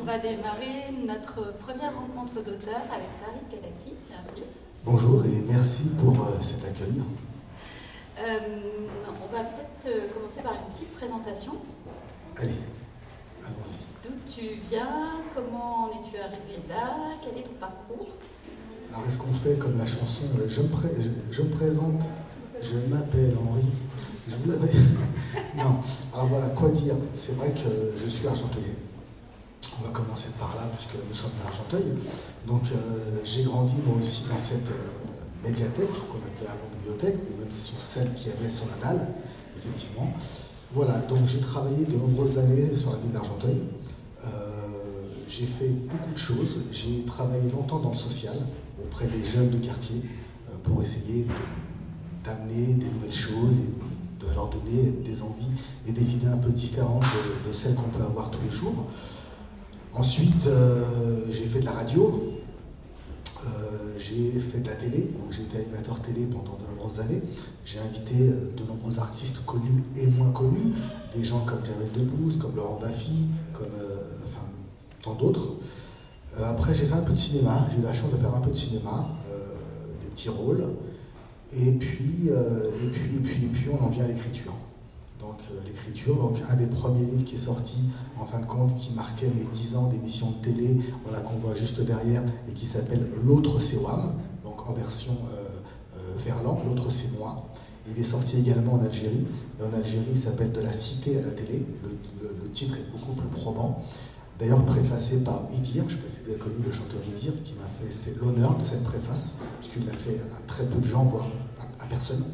on va démarrer notre première rencontre d'auteurs avec Farid Galaxy. Bienvenue. Bonjour et merci pour cet accueil. On va peut-être commencer par une petite présentation. Allez, allons-y. D'où tu viens, comment en es-tu arrivé là, quel est ton parcours? Alors est-ce qu'on fait comme la chanson je me présente, je m'appelle Henri, je voudrais... Non, alors voilà, quoi dire? C'est vrai que je suis argenteuillet. On va commencer par là, puisque nous sommes à Argenteuil. Donc j'ai grandi moi aussi dans cette médiathèque, qu'on appelait avant bibliothèque, ou même sur celle qui avait sur la dalle, effectivement. Voilà, donc j'ai travaillé de nombreuses années sur la ville d'Argenteuil. J'ai fait beaucoup de choses. J'ai travaillé longtemps dans le social, auprès des jeunes de quartier, pour essayer d'amener des nouvelles choses et de leur donner des envies et des idées un peu différentes de celles qu'on peut avoir tous les jours. Ensuite, j'ai fait de la radio, j'ai fait de la télé, donc j'ai été animateur télé pendant de nombreuses années. J'ai invité de nombreux artistes connus et moins connus, des gens comme Jamel Debbouze, comme Laurent Baffy, comme tant d'autres. Après, j'ai fait un peu de cinéma, j'ai eu la chance de faire un peu de cinéma, des petits rôles. Et puis, on en vient à l'écriture. Donc l'écriture, donc un des premiers livres qui est sorti, en fin de compte, qui marquait mes 10 ans d'émission de télé, voilà, qu'on voit juste derrière, et qui s'appelle L'autre c'est WAM, donc en version verlan, L'autre c'est moi. Il est sorti également en Algérie, et en Algérie il s'appelle De la cité à la télé, le titre est beaucoup plus probant. D'ailleurs préfacé par Idir, je ne sais pas si vous avez connu le chanteur Idir, qui m'a fait l'honneur de cette préface, puisqu'il l'a fait à très peu de gens, voire à personne.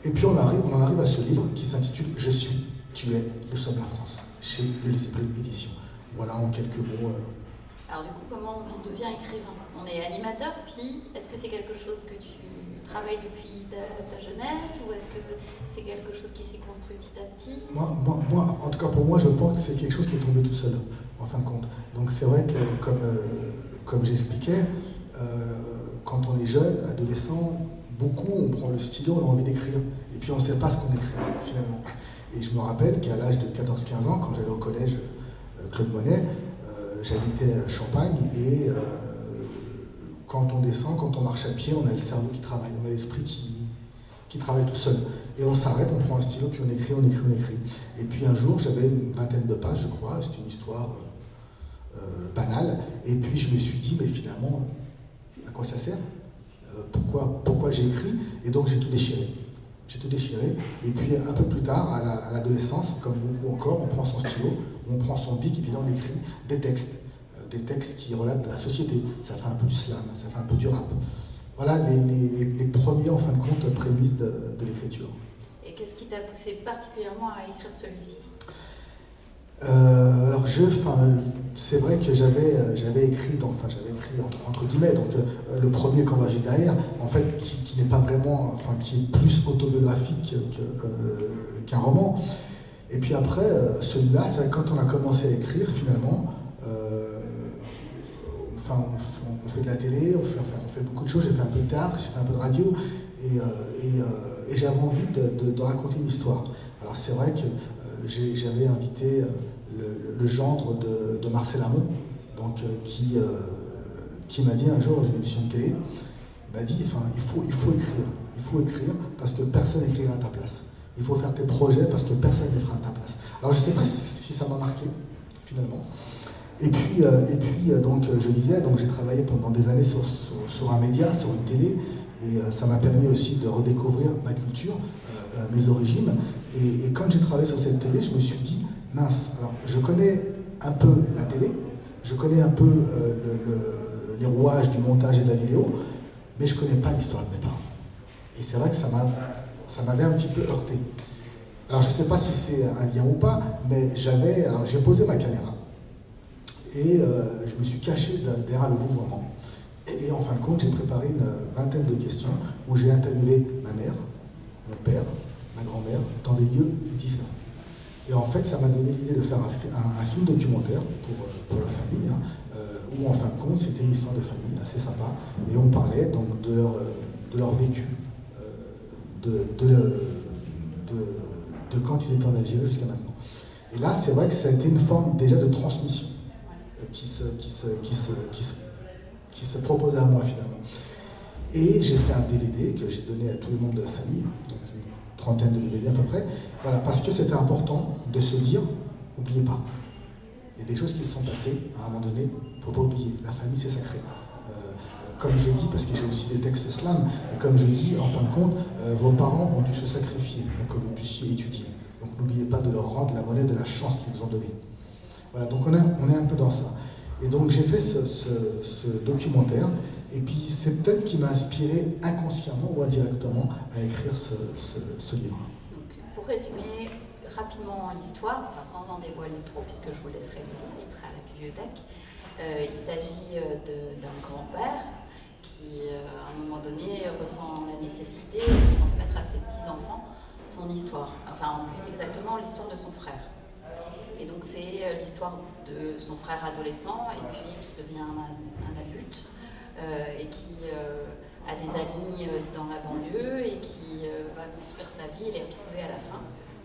Et puis on en arrive à ce livre qui s'intitule « Je suis, tu es, nous sommes la France » chez l'Ulysse Bleu Édition. Voilà en quelques mots. Alors du coup, comment on devient écrivain? On est animateur, puis est-ce que c'est quelque chose que tu travailles depuis ta jeunesse, ou est-ce que c'est quelque chose qui s'est construit petit à petit? Moi, en tout cas pour moi, je pense que c'est quelque chose qui est tombé tout seul, en fin de compte. Donc c'est vrai que, comme j'expliquais, quand on est jeune, adolescent, beaucoup, on prend le stylo, on a envie d'écrire. Et puis on ne sait pas ce qu'on écrit, finalement. Et je me rappelle qu'à l'âge de 14-15 ans, quand j'allais au collège Claude Monet, j'habitais à Champagne, et quand on descend, quand on marche à pied, on a le cerveau qui travaille, on a l'esprit qui travaille tout seul. Et on s'arrête, on prend un stylo, puis on écrit. Et puis un jour, j'avais une vingtaine de pages, je crois, c'était une histoire banale. Et puis je me suis dit, mais finalement, à quoi ça sert? Pourquoi j'ai écrit? Et donc j'ai tout déchiré. Et puis un peu plus tard, à l'adolescence, comme beaucoup encore, on prend son stylo, on prend son bic et puis là on écrit des textes qui relatent de la société. Ça fait un peu du slam, ça fait un peu du rap. Voilà les premiers, en fin de compte, prémices de l'écriture. Et qu'est-ce qui t'a poussé particulièrement à écrire celui-ci? Alors c'est vrai que j'avais écrit entre guillemets, donc le premier qu'on va juste derrière, en fait, qui n'est pas vraiment, qui est plus autobiographique qu'un roman. Et puis après, celui-là, c'est vrai que quand on a commencé à écrire, finalement, on fait de la télé, on fait beaucoup de choses, j'ai fait un peu de théâtre, j'ai fait un peu de radio, et j'avais envie de raconter une histoire. Alors c'est vrai que j'avais invité le gendre de Marcel Amont, donc, qui m'a dit un jour dans une émission de télé, il m'a dit, il faut écrire parce que personne n'écrira à ta place. Il faut faire tes projets parce que personne ne les fera à ta place. Alors je ne sais pas si ça m'a marqué, finalement. Et puis donc, je disais, donc j'ai travaillé pendant des années sur un média, sur une télé, et ça m'a permis aussi de redécouvrir ma culture, mes origines. Et quand j'ai travaillé sur cette télé, je me suis dit, mince, alors je connais un peu la télé, je connais un peu les rouages du montage et de la vidéo, mais je ne connais pas l'histoire de mes parents. Et c'est vrai que ça m'avait un petit peu heurté. Alors je ne sais pas si c'est un lien ou pas, mais j'ai posé ma caméra. Et je me suis caché derrière le vouvoiement. Et en fin de compte, j'ai préparé une vingtaine de questions où j'ai interviewé ma mère, mon père, ma grand-mère, dans des lieux différents. Et en fait, ça m'a donné l'idée de faire un film documentaire pour la famille, où en fin de compte, c'était une histoire de famille assez sympa. Et on parlait donc de leur vécu, de quand ils étaient en Algérie jusqu'à maintenant. Et là, c'est vrai que ça a été une forme déjà de transmission. se proposait à moi finalement. Et j'ai fait un DVD que j'ai donné à tous les membres de la famille, donc une trentaine de DVD à peu près, voilà, parce que c'était important de se dire, n'oubliez pas, il y a des choses qui se sont passées, à un moment donné, il ne faut pas oublier, la famille c'est sacré. Comme je dis, parce que j'ai aussi des textes slam, et comme je dis, en fin de compte, vos parents ont dû se sacrifier pour que vous puissiez étudier. Donc n'oubliez pas de leur rendre la monnaie de la chance qu'ils vous ont donnée. Voilà, donc on est un peu dans ça. Et donc j'ai fait ce documentaire, et puis c'est peut-être ce qui m'a inspiré inconsciemment ou indirectement à écrire ce livre. Donc, pour résumer rapidement l'histoire, enfin sans en dévoiler trop, puisque je vous laisserai lire, il sera à la bibliothèque, il s'agit d'un grand-père qui, à un moment donné, ressent la nécessité de transmettre à ses petits-enfants son histoire, enfin en plus exactement l'histoire de son frère. Et donc c'est l'histoire de son frère adolescent et puis qui devient un adulte et qui a des amis dans la banlieue et qui va construire sa vie et les retrouver à la fin,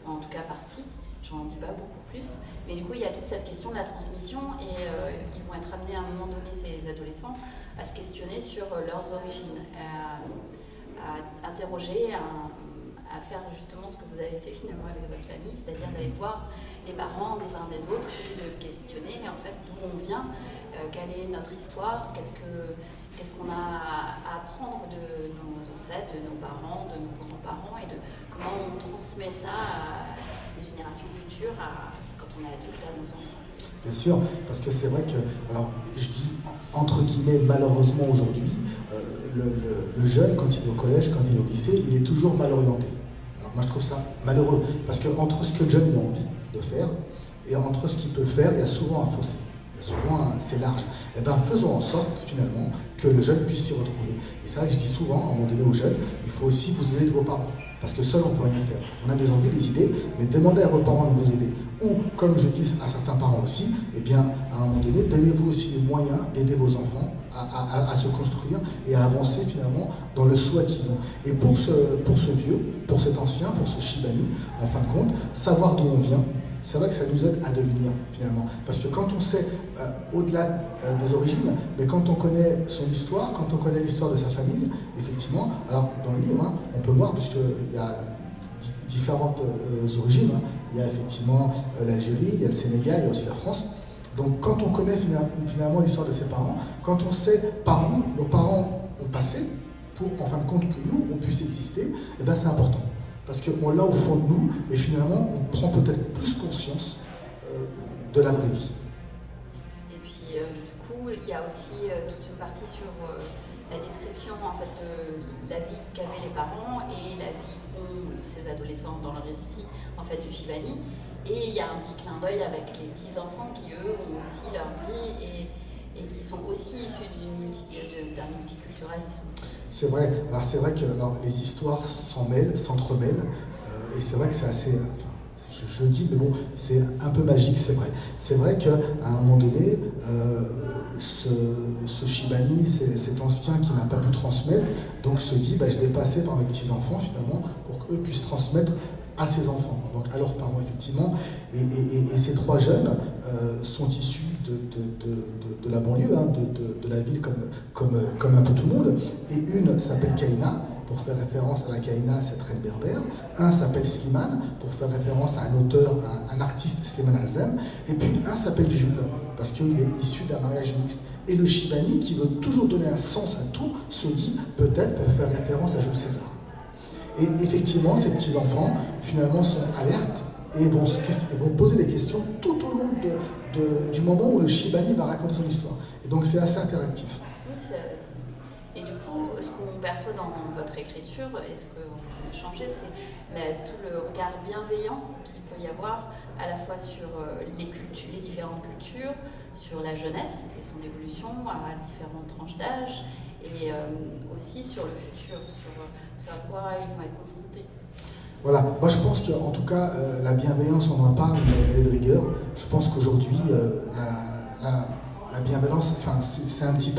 en tout cas partie. J'en dis pas beaucoup plus, mais du coup il y a toute cette question de la transmission et ils vont être amenés à un moment donné, ces adolescents, à se questionner sur leurs origines, à interroger, à faire justement ce que vous avez fait finalement avec votre famille, c'est-à-dire d'aller voir les parents des uns des autres et de questionner en fait d'où on vient, quelle est notre histoire, qu'est-ce qu'on a à apprendre de nos ancêtres, de nos parents, de nos grands-parents et de comment on transmet ça à les générations futures, quand on est adulte, à nos enfants. Bien sûr, parce que c'est vrai que, alors je dis entre guillemets malheureusement aujourd'hui, le jeune quand il est au collège, quand il est au lycée, il est toujours mal orienté. Alors moi je trouve ça malheureux, parce que entre ce que le jeune il a envie de faire et entre ce qu'il peut faire, il y a souvent un fossé. Souvent c'est large. Et bien faisons en sorte finalement que le jeune puisse s'y retrouver. Et c'est vrai que je dis souvent à un moment donné aux jeunes, il faut aussi vous aider de vos parents. Parce que seul on ne peut rien faire. On a des envies, des idées, mais demandez à vos parents de vous aider. Ou, comme je dis à certains parents aussi, eh bien, à un moment donné, donnez-vous aussi les moyens d'aider vos enfants à se construire et à avancer finalement dans le souhait qu'ils ont. Et pour ce vieux, pour cet ancien, pour ce Shibani, en fin de compte, savoir d'où on vient, c'est vrai que ça nous aide à devenir finalement. Parce que quand on sait, au-delà des origines, mais quand on connaît son histoire, quand on connaît l'histoire de sa famille, effectivement, alors dans le livre, hein, on peut voir, puisqu'il y a différentes origines, hein, il y a effectivement l'Algérie, il y a le Sénégal, il y a aussi la France. Donc quand on connaît finalement l'histoire de ses parents, quand on sait par où nos parents ont passé, pour en fin de compte que nous, on puisse exister, eh ben c'est important. Parce qu'on l'a au fond de nous, et finalement, on prend peut-être plus conscience de la vraie vie. Et puis, du coup, il y a aussi toute une partie sur la description en fait, de la vie qu'avaient les parents et la vie qu'ont ces adolescents dans le récit en fait, du Shibani. Et il y a un petit clin d'œil avec les petits-enfants qui, eux, ont aussi leur vie et qui sont aussi issus d'un multiculturalisme. C'est vrai. Alors c'est vrai que les histoires s'entremêlent, et c'est vrai que c'est assez. Je le dis, mais bon, c'est un peu magique, c'est vrai. C'est vrai qu'à un moment donné, ce Shibani, cet ancien qui n'a pas pu transmettre, donc se dit, je vais passer par mes petits-enfants finalement pour qu'eux puissent transmettre à ses enfants, donc à leurs parents effectivement. Et ces trois jeunes sont issus de la banlieue, hein, de la ville comme un peu tout le monde. Et une s'appelle Kaina, pour faire référence à la Kaina, cette reine berbère. Un s'appelle Slimane, pour faire référence à un auteur, un artiste, Slimane Azem. Et puis un s'appelle Jules, parce qu'il est issu d'un mariage mixte. Et le Shibani, qui veut toujours donner un sens à tout, se dit peut-être pour faire référence à Jules César. Et effectivement, ces petits-enfants, finalement, sont alertes et vont poser des questions tout au long du moment où le Shibani va raconter son histoire. Et donc c'est assez interactif. Oui, et du coup, ce qu'on perçoit dans votre écriture, et ce qu'on a changé, c'est tout le regard bienveillant qu'il peut y avoir à la fois sur les différentes cultures, sur la jeunesse et son évolution à différentes tranches d'âge, et aussi sur le futur, sur à quoi ils vont être confrontés. Voilà, moi je pense qu'en tout cas, la bienveillance, on en parle, elle est de rigueur. Je pense qu'aujourd'hui, la bienveillance, c'est un petit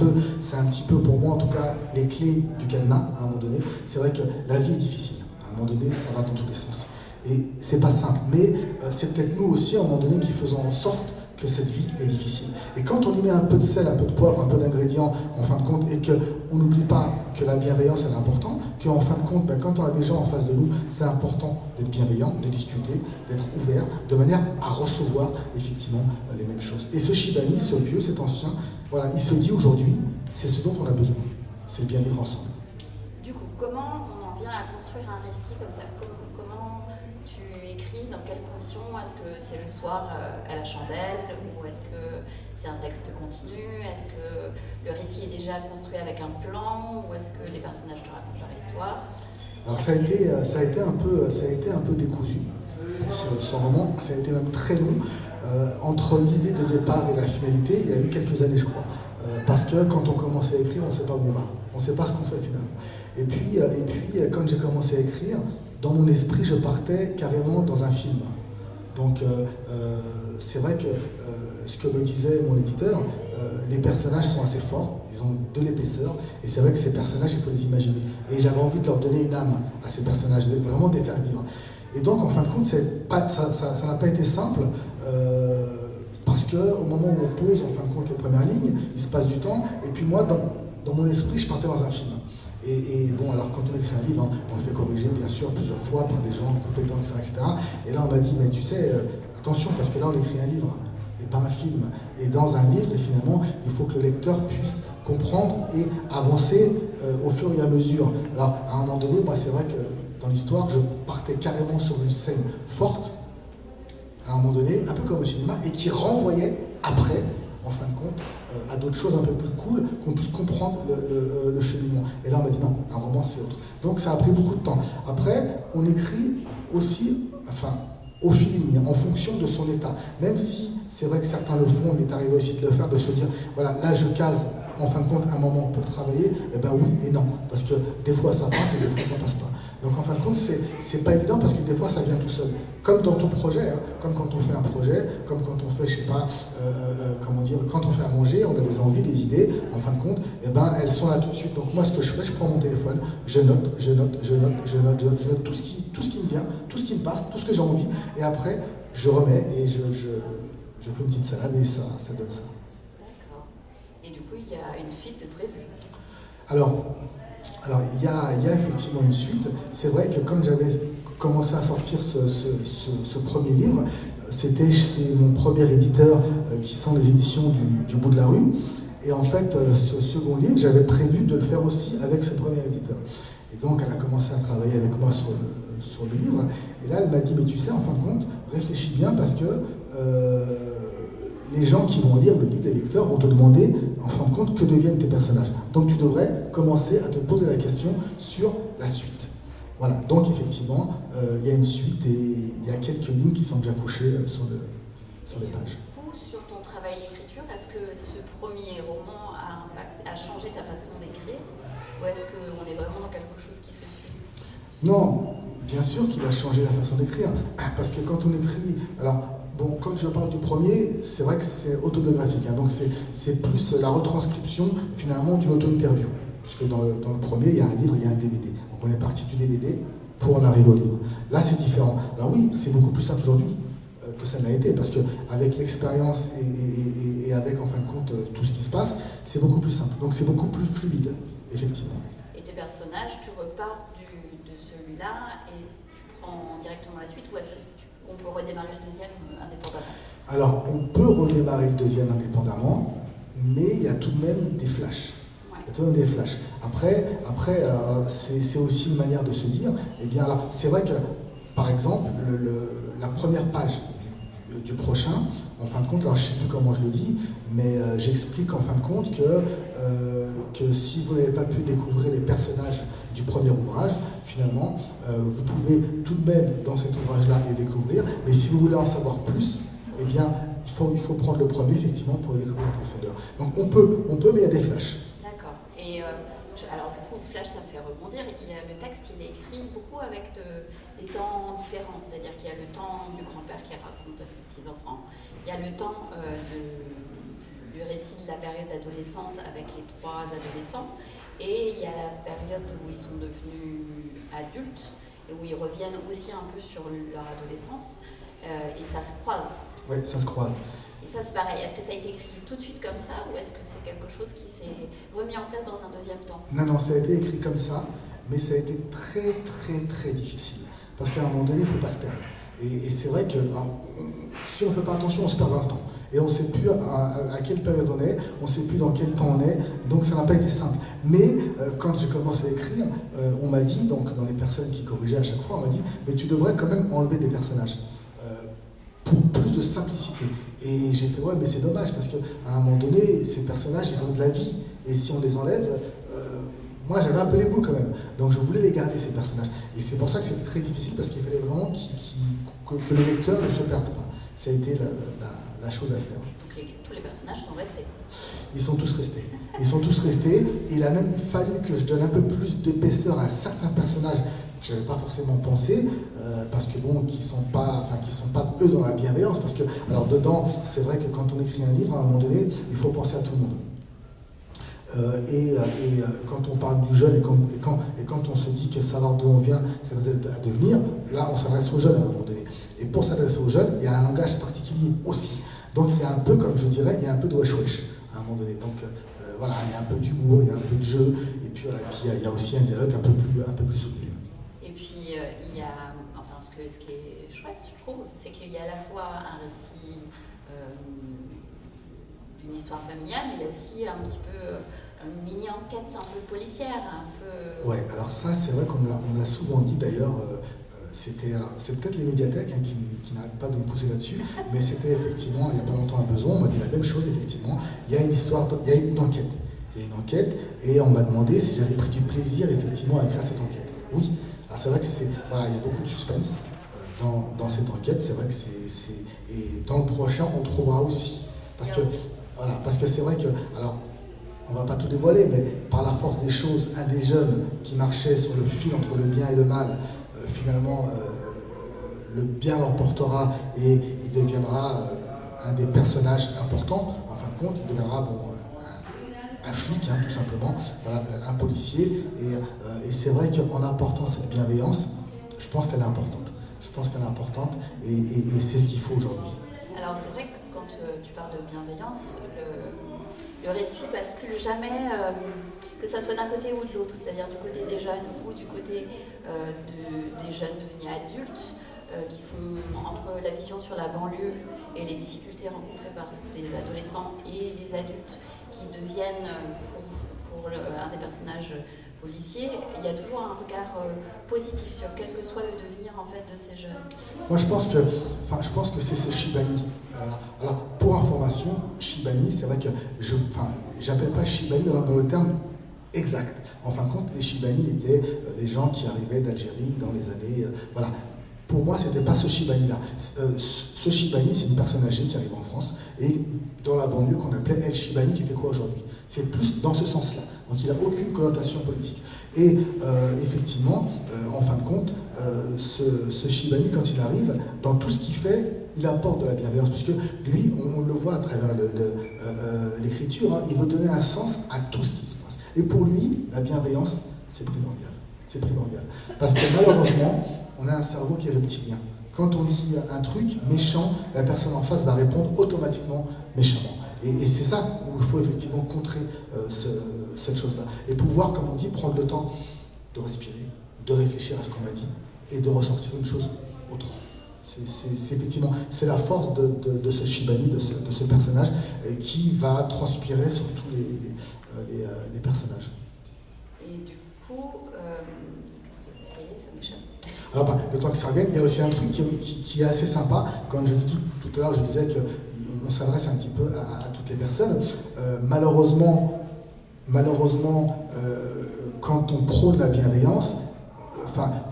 peu pour moi en tout cas les clés du cadenas à un moment donné. C'est vrai que la vie est difficile, à un moment donné ça va dans tous les sens. Et c'est pas simple, mais c'est peut-être nous aussi à un moment donné qui faisons en sorte que cette vie est difficile. Et quand on y met un peu de sel, un peu de poivre, un peu d'ingrédients, en fin de compte, et qu'on n'oublie pas que la bienveillance est important, qu'en fin de compte, quand on a des gens en face de nous, c'est important d'être bienveillant, de discuter, d'être ouvert, de manière à recevoir effectivement les mêmes choses. Et ce Shibani, ce vieux, cet ancien, voilà, il se dit aujourd'hui, c'est ce dont on a besoin, c'est le bien vivre ensemble. Du coup, comment on en vient à construire un récit comme ça? Comment tu écris? Dans quelles conditions? Est-ce que c'est le soir à la chandelle? Ou est-ce que c'est un texte continu? Est-ce que le récit est déjà construit avec un plan? Ou est-ce que les personnages te racontent leur histoire? Alors ça a été un peu décousu pour ce roman, ça a été même très long. Entre l'idée de départ et la finalité, il y a eu quelques années je crois. Parce que quand on commence à écrire, on ne sait pas où on va, on ne sait pas ce qu'on fait finalement. Et puis quand j'ai commencé à écrire, dans mon esprit, je partais carrément dans un film. Donc c'est vrai que ce que me disait mon éditeur, les personnages sont assez forts, ils ont de l'épaisseur, et c'est vrai que ces personnages, il faut les imaginer. Et j'avais envie de leur donner une âme à ces personnages, de vraiment de les faire vivre. Et donc en fin de compte, ça n'a pas été simple, parce qu'au moment où on pose en fin de compte les premières lignes, il se passe du temps, et puis moi, dans mon esprit, je partais dans un film. Et bon, alors quand on écrit un livre, on le fait corriger bien sûr plusieurs fois par des gens compétents, etc. Et là on m'a dit, mais tu sais, attention, parce que là on écrit un livre et pas un film. Et dans un livre, et finalement, il faut que le lecteur puisse comprendre et avancer au fur et à mesure. Alors à un moment donné, moi c'est vrai que dans l'histoire, je partais carrément sur une scène forte, à un moment donné, un peu comme au cinéma, et qui renvoyait après, en fin de compte, à d'autres choses un peu plus cool, qu'on puisse comprendre le cheminement. Et là, on m'a dit non, un roman, c'est autre. Donc, ça a pris beaucoup de temps. Après, on écrit aussi, enfin, au feeling, en fonction de son état. Même si, c'est vrai que certains le font, on est arrivé aussi de le faire, de se dire, voilà, là, je case, en fin de compte, un moment pour travailler, et ben oui et non. Parce que des fois, ça passe et des fois, ça passe pas. Donc en fin de compte, c'est pas évident parce que des fois ça vient tout seul. Comme dans ton projet, hein, comme quand on fait un projet, comme quand on fait, je sais pas, comment dire, quand on fait à manger, on a des envies, des idées, en fin de compte, et ben elles sont là tout de suite. Donc moi ce que je fais, je prends mon téléphone, je note tout ce qui me vient, tout ce qui me passe, tout ce que j'ai envie, et après je remets et je fais une petite salade et ça donne ça. D'accord. Et du coup, il y a une suite de prévue. Alors, il y a effectivement une suite. C'est vrai que comme j'avais commencé à sortir ce premier livre, c'était chez mon premier éditeur qui sont les éditions du bout de la rue. Et en fait, ce second livre, j'avais prévu de le faire aussi avec ce premier éditeur. Et donc, elle a commencé à travailler avec moi sur le livre. Et là, elle m'a dit, mais tu sais, en fin de compte, réfléchis bien parce que les gens qui vont lire le livre, les lecteurs, vont te demander, en fin de compte, que deviennent tes personnages. Donc tu devrais commencer à te poser la question sur la suite. Voilà, donc effectivement, il y a une suite et il y a quelques lignes qui sont déjà couchées sur les pages. Du coup, sur ton travail d'écriture, est-ce que ce premier roman a changé ta façon d'écrire? Ou est-ce qu'on est vraiment dans quelque chose qui se suit? Non, bien sûr qu'il a changé la façon d'écrire. Parce que quand on écrit... Alors, bon, quand je parle du premier, c'est vrai que c'est autobiographique, hein, donc c'est plus la retranscription finalement d'une auto-interview. Puisque dans le premier, il y a un livre, il y a un DVD. Donc on est parti du DVD pour en arriver au livre. Là, c'est différent. Alors oui, c'est beaucoup plus simple aujourd'hui que ça n'a été, parce qu'avec l'expérience et avec, en fin de compte, tout ce qui se passe, c'est beaucoup plus simple. Donc c'est beaucoup plus fluide, effectivement. Et tes personnages, tu repars de celui-là et tu prends directement la suite, ou est-ce qu'on peut redémarrer le deuxième indépendamment? Alors, on peut redémarrer le deuxième indépendamment, mais il y a tout de même des flashs. Ouais. Il y a tout de même des flashs. Après c'est aussi une manière de se dire, eh bien, alors, c'est vrai que, par exemple, la première page du prochain, en fin de compte, alors je ne sais plus comment je le dis, mais j'explique en fin de compte que si vous n'avez pas pu découvrir les personnages du premier ouvrage, finalement, vous pouvez tout de même, dans cet ouvrage-là, les découvrir, mais si vous voulez en savoir plus, eh bien, il faut prendre le premier, effectivement, pour les découvrir en profondeur. Donc on peut, mais il y a des flashs. D'accord. Et alors du coup, flash, ça me fait rebondir. Le texte, il est écrit beaucoup avec des temps différents. C'est-à-dire qu'il y a le temps du grand-père qui raconte à ses petits-enfants. Il y a le temps du récit de la période adolescente avec les 3 adolescents. Et il y a la période où ils sont devenus adultes et où ils reviennent aussi un peu sur leur adolescence. Et ça se croise. Oui, ça se croise. Et ça, c'est pareil. Est-ce que ça a été écrit tout de suite comme ça ou est-ce que c'est quelque chose qui s'est remis en place dans un deuxième temps? Non, ça a été écrit comme ça, mais ça a été très, très, très difficile. Parce qu'à un moment donné, il ne faut pas se perdre. Et c'est vrai que si on ne fait pas attention, on se perd dans le temps. Et on ne sait plus à quelle période on est, on ne sait plus dans quel temps on est, donc ça n'a pas été simple. Mais quand j'ai commencé à écrire, on m'a dit, donc dans les personnes qui corrigeaient à chaque fois, on m'a dit, mais tu devrais quand même enlever des personnages pour plus de simplicité. Et j'ai fait, ouais, mais c'est dommage, parce qu'à un moment donné, ces personnages, ils ont de la vie, et si on les enlève, moi j'avais un peu les boules quand même, donc je voulais les garder ces personnages. Et c'est pour ça que c'était très difficile, parce qu'il fallait vraiment que le lecteur ne se perde pas. Ça a été la chose à faire. Donc tous les personnages sont restés. Ils sont tous restés. Ils sont tous restés. Et il a même fallu que je donne un peu plus d'épaisseur à certains personnages que je n'avais pas forcément pensé, parce que bon, qui sont pas eux dans la bienveillance. Parce que, alors dedans, c'est vrai que quand on écrit un livre, à un moment donné, il faut penser à tout le monde. Quand on parle du jeune et quand on se dit que savoir d'où on vient, ça nous aide à devenir, là on s'adresse aux jeunes à un moment donné. Et pour s'adresser aux jeunes, il y a un langage particulier aussi. Donc il y a un peu, comme je dirais, il y a un peu de wesh-wesh à un moment donné. Donc voilà, il y a un peu d'humour, il y a un peu de jeu, et puis voilà, il y a aussi un dialogue un peu plus soutenu. Et puis il y a, enfin ce qui est chouette, je trouve, c'est qu'il y a à la fois un récit d'une histoire familiale, mais il y a aussi un petit peu une mini-enquête un peu policière, un peu... Ouais, alors ça, c'est vrai qu'on me l'a souvent dit d'ailleurs, c'est peut-être les médiathèques qui n'arrêtent pas de me pousser là-dessus, mais c'était effectivement, il n'y a pas longtemps, un besoin, on m'a dit la même chose, effectivement, il y a une histoire, il y a une enquête. Il y a une enquête, et on m'a demandé si j'avais pris du plaisir, effectivement, à écrire cette enquête. Oui, alors c'est vrai que voilà, il y a beaucoup de suspense dans cette enquête, c'est vrai que et dans le prochain, on trouvera aussi, parce que c'est vrai que, alors, on ne va pas tout dévoiler, mais par la force des choses, un des jeunes qui marchait sur le fil entre le bien et le mal, finalement, le bien l'emportera et il deviendra un des personnages importants. En fin de compte, il deviendra un flic, hein, tout simplement, voilà, un policier. Et c'est vrai qu'en apportant cette bienveillance, je pense qu'elle est importante. Je pense qu'elle est importante et c'est ce qu'il faut aujourd'hui. Alors c'est vrai que quand tu parles de bienveillance, le récit bascule jamais, que ça soit d'un côté ou de l'autre, c'est-à-dire du côté des jeunes ou du côté des jeunes devenus adultes, qui font entre la vision sur la banlieue et les difficultés rencontrées par ces adolescents et les adultes qui deviennent, pour un des personnages policiers, il y a toujours un regard positif sur quel que soit le devenir en fait de ces jeunes. Moi je pense que c'est ce Shibani. Alors pour information, Shibani, c'est vrai que j'appelle pas Shibani dans le terme exact. En fin de compte, les Shibani étaient les gens qui arrivaient d'Algérie dans les années... voilà. Pour moi, c'était pas ce Shibani-là. Ce Shibani, c'est une personne âgée qui arrive en France et dans la banlieue qu'on appelait El Shibani, qui fait quoi aujourd'hui? C'est plus dans ce sens-là. Donc il n'a aucune connotation politique. Et effectivement, en fin de compte, ce Shibani, quand il arrive, dans tout ce qu'il fait, il apporte de la bienveillance. Puisque lui, on le voit à travers l'écriture, hein, il veut donner un sens à tout ce qui se passe. Et pour lui, la bienveillance, c'est primordial. C'est primordial. Parce que malheureusement, on a un cerveau qui est reptilien. Quand on dit un truc méchant, la personne en face va répondre automatiquement méchamment. Et c'est ça où il faut effectivement contrer cette chose-là. Et pouvoir, comme on dit, prendre le temps de respirer, de réfléchir à ce qu'on m'a dit et de ressortir une chose autre. C'est effectivement, c'est la force de ce Shibani, de ce personnage, qui va transpirer sur tous les personnages. Et du coup, ça y est, ça m'échappe. Alors, le temps que ça revienne, il y a aussi un truc qui est assez sympa. Quand je dis tout à l'heure, je disais qu'on s'adresse un petit peu à toutes les personnes. Malheureusement, quand on prône la bienveillance,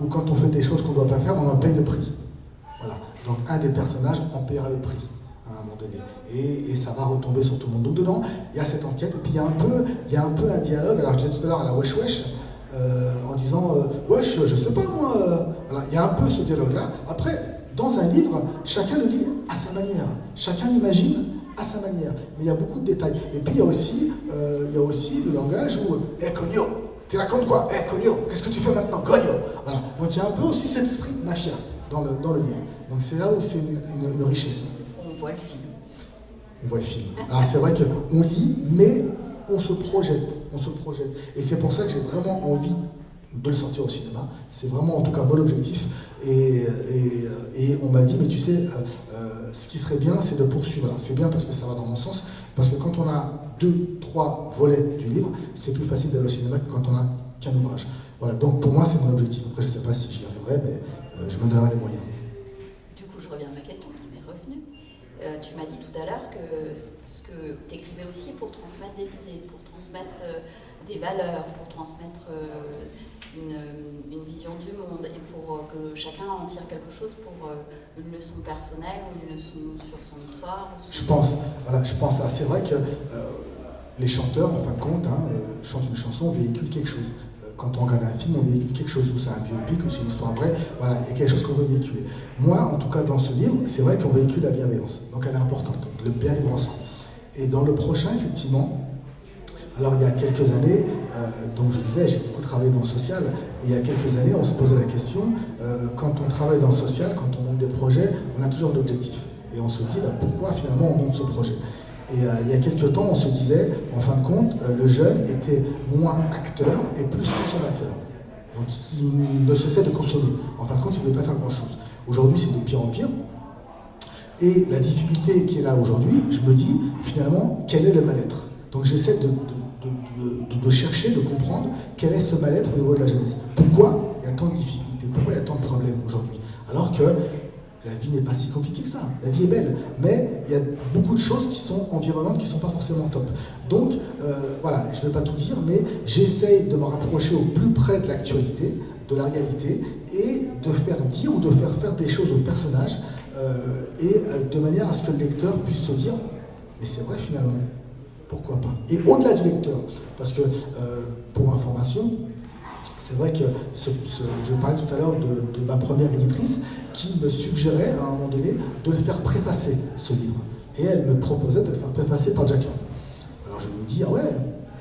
ou quand on fait des choses qu'on ne doit pas faire, on en paye le prix. Voilà. Donc un des personnages en paiera le prix à un moment donné. Et ça va retomber sur tout le monde. Donc dedans, il y a cette enquête, et puis il y a un peu un dialogue. Alors je disais tout à l'heure à la wesh wesh, en disant wesh, je sais pas moi. Alors, il y a un peu ce dialogue-là. Après, dans un livre, chacun le lit à sa manière. Chacun l'imagine à sa manière. Mais il y a beaucoup de détails. Et puis il y a aussi le langage où Cogno, tu racontes quoi? Cogno, qu'est-ce que tu fais maintenant? Cogno. Voilà. Donc il y a un peu aussi cet esprit mafia dans le livre. Donc c'est là où c'est une richesse. On voit le film. on voit le film. Alors c'est vrai qu'on lit, mais on se projette. Et c'est pour ça que j'ai vraiment envie de le sortir au cinéma. C'est vraiment en tout cas mon objectif. Et on m'a dit, mais tu sais, ce qui serait bien, c'est de poursuivre. Alors, c'est bien parce que ça va dans mon sens, parce que quand on a 2, 3 volets du livre, c'est plus facile d'aller au cinéma que quand on a qu'un ouvrage. Voilà, donc pour moi, c'est mon objectif. Après, je ne sais pas si j'y arriverai, mais je me donnerai les moyens. Du coup, je reviens à ma question qui m'est revenue. Tu m'as dit tout à l'heure que ce que tu écrivais aussi pour transmettre des idées, pour transmettre des valeurs, pour transmettre une vision du monde et pour que chacun en tire quelque chose pour une leçon personnelle ou une leçon sur son histoire. Je pense. C'est vrai que les chanteurs, en fin de compte, chantent une chanson, véhiculent quelque chose. Quand on regarde un film, on véhicule quelque chose, ou c'est un biopic, ou c'est une histoire vraie, voilà, il y a quelque chose qu'on veut véhiculer. Moi, en tout cas, dans ce livre, c'est vrai qu'on véhicule la bienveillance, donc elle est importante, le bien vivre ensemble. Et dans le prochain, effectivement, alors il y a quelques années, donc je disais, j'ai beaucoup travaillé dans le social, et il y a quelques années, on se posait la question, quand on travaille dans le social, quand on monte des projets, on a toujours d'objectifs. Et on se dit, pourquoi finalement on monte ce projet ? Et il y a quelques temps, on se disait, en fin de compte, le jeune était moins acteur et plus consommateur. Donc il ne cessait de consommer. En fin de compte, il ne voulait pas faire grand-chose. Aujourd'hui, c'est de pire en pire. Et la difficulté qui est là aujourd'hui, je me dis, finalement, quel est le mal-être ? Donc j'essaie de chercher, de comprendre quel est ce mal-être au niveau de la jeunesse. Pourquoi il y a tant de difficultés ? Pourquoi il y a tant de problèmes aujourd'hui ? Alors que la vie n'est pas si compliquée que ça, la vie est belle, mais il y a beaucoup de choses qui sont environnantes, qui ne sont pas forcément top. Donc, voilà, je ne vais pas tout dire, mais j'essaye de me rapprocher au plus près de l'actualité, de la réalité, et de faire dire ou de faire des choses aux personnages, et de manière à ce que le lecteur puisse se dire, mais c'est vrai finalement, pourquoi pas ? Et au-delà du lecteur, parce que, pour information, c'est vrai que je parlais tout à l'heure de ma première éditrice qui me suggérait à un moment donné de le faire préfacer, ce livre. Et elle me proposait de le faire préfacer par Jack Lang. Alors je me dis, ah ouais,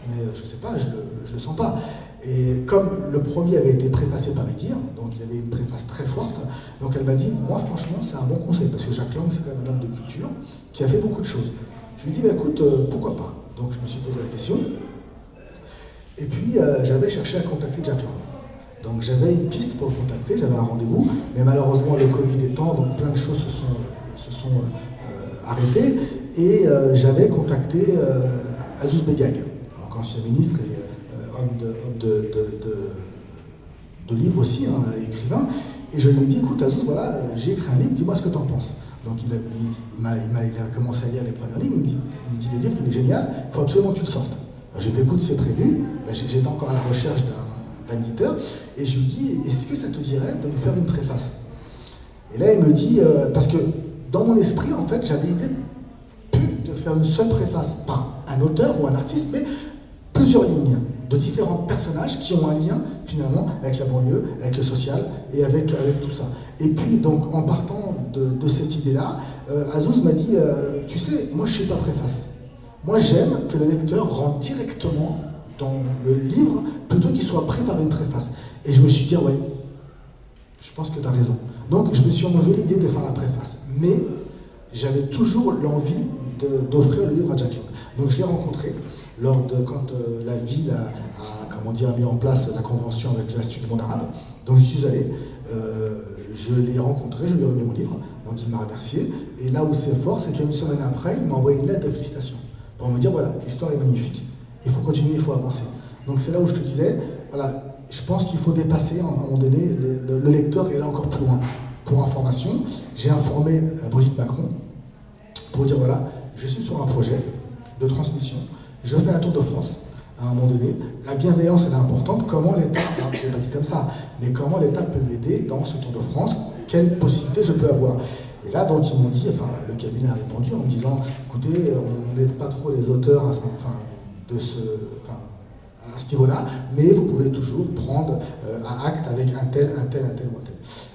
mais je sais pas, je le sens pas. Et comme le premier avait été préfacé par Edir, donc il avait une préface très forte, donc elle m'a dit, moi franchement c'est un bon conseil, parce que Jack Lang c'est quand même un homme de culture qui a fait beaucoup de choses. Je lui ai dit, écoute, pourquoi pas ? Donc je me suis posé la question. Et puis, j'avais cherché à contacter Jack Lang. Donc, j'avais une piste pour le contacter, j'avais un rendez-vous, mais malheureusement, le Covid étant, donc plein de choses se sont arrêtées, et j'avais contacté Azouz Begag, donc ancien ministre et homme de livres aussi, écrivain, et je lui ai dit, écoute Azouz, voilà, j'ai écrit un livre, dis-moi ce que tu en penses. Donc, il a commencé à lire les premières lignes, il me dit, le livre, il est génial, il faut absolument que tu le sortes. J'ai fait, écoute, c'est prévu. J'étais encore à la recherche d'un éditeur. Et je lui dis, est-ce que ça te dirait de me faire une préface ? Et là, il me dit, parce que dans mon esprit, en fait, j'avais l'idée plus de faire une seule préface par un auteur ou un artiste, mais plusieurs lignes de différents personnages qui ont un lien, finalement, avec la banlieue, avec le social et avec tout ça. Et puis, donc, en partant de cette idée-là, Azouz m'a dit, tu sais, moi, je ne suis pas préface. Moi, j'aime que le lecteur rentre directement dans le livre plutôt qu'il soit pris par une préface. Et je me suis dit, ouais, je pense que tu as raison. Donc, je me suis enlevé l'idée de faire la préface. Mais j'avais toujours l'envie d'offrir le livre à Jack Lang. Donc, je l'ai rencontré quand la ville a mis en place la convention avec l'Institut du monde arabe. Donc, j'y suis allé. Je l'ai rencontré, je lui ai remis mon livre. Donc, il m'a remercié. Et là où c'est fort, c'est qu'une semaine après, il m'a envoyé une lettre de félicitations. Pour me dire, voilà, l'histoire est magnifique, il faut continuer, il faut avancer. Donc c'est là où je te disais, voilà, je pense qu'il faut dépasser, à un moment donné, le lecteur et aller encore plus loin. Pour information, j'ai informé Brigitte Macron pour dire, voilà, je suis sur un projet de transmission, je fais un tour de France, à un moment donné, la bienveillance elle est importante, comment l'État, alors je ne l'ai pas dit comme ça, mais comment l'État peut m'aider dans ce tour de France, quelles possibilités je peux avoir. Et là, donc, ils m'ont dit, le cabinet a répondu en me disant, écoutez, on n'aide pas trop les auteurs à ce niveau-là, mais vous pouvez toujours prendre un acte avec un tel ou un tel.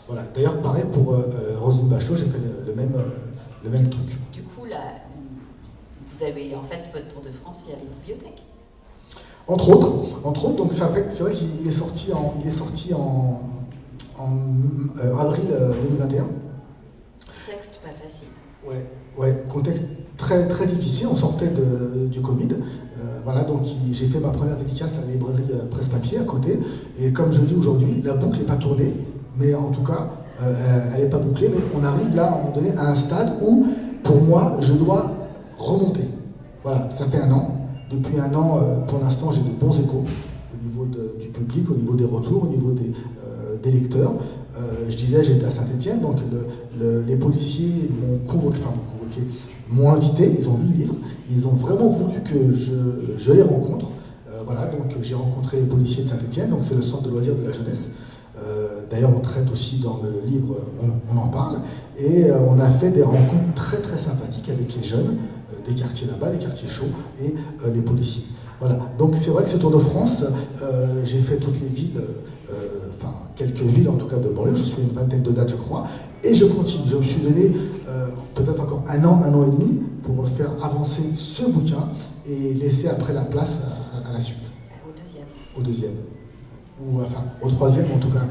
Voilà. D'ailleurs, pareil pour Roselyne Bachelot, j'ai fait le même truc. Du coup, là, vous avez en fait votre tour de France via les bibliothèques. Entre autres, donc c'est vrai qu'il est sorti en avril 2021. Contexte pas facile. Ouais, contexte très très, très difficile, on sortait du Covid. Voilà, donc j'ai fait ma première dédicace à la librairie Presse Papier à côté. Et comme je dis aujourd'hui, la boucle n'est pas tournée, mais en tout cas, elle n'est pas bouclée. Mais on arrive là, à un moment donné, à un stade où, pour moi, je dois remonter. Voilà, ça fait 1 an. Depuis 1 an, pour l'instant, j'ai de bons échos au niveau du public, au niveau des retours, au niveau des lecteurs. Je disais, j'étais à Saint-Étienne, donc les policiers m'ont invité, ils ont lu le livre, ils ont vraiment voulu que je les rencontre. Voilà, donc j'ai rencontré les policiers de Saint-Étienne, donc c'est le centre de loisirs de la jeunesse. D'ailleurs, on traite aussi dans le livre, on en parle, et on a fait des rencontres très très sympathiques avec les jeunes, des quartiers là-bas, des quartiers chauds, et les policiers. Voilà, donc c'est vrai que ce Tour de France, j'ai fait toutes les villes, quelques villes en tout cas de banlieue, je suis à une vingtaine de dates je crois, et je continue. Je me suis donné peut-être encore 1 an, 1 an et demi pour faire avancer ce bouquin et laisser après la place à la suite. Au deuxième. Ou enfin au troisième en tout cas,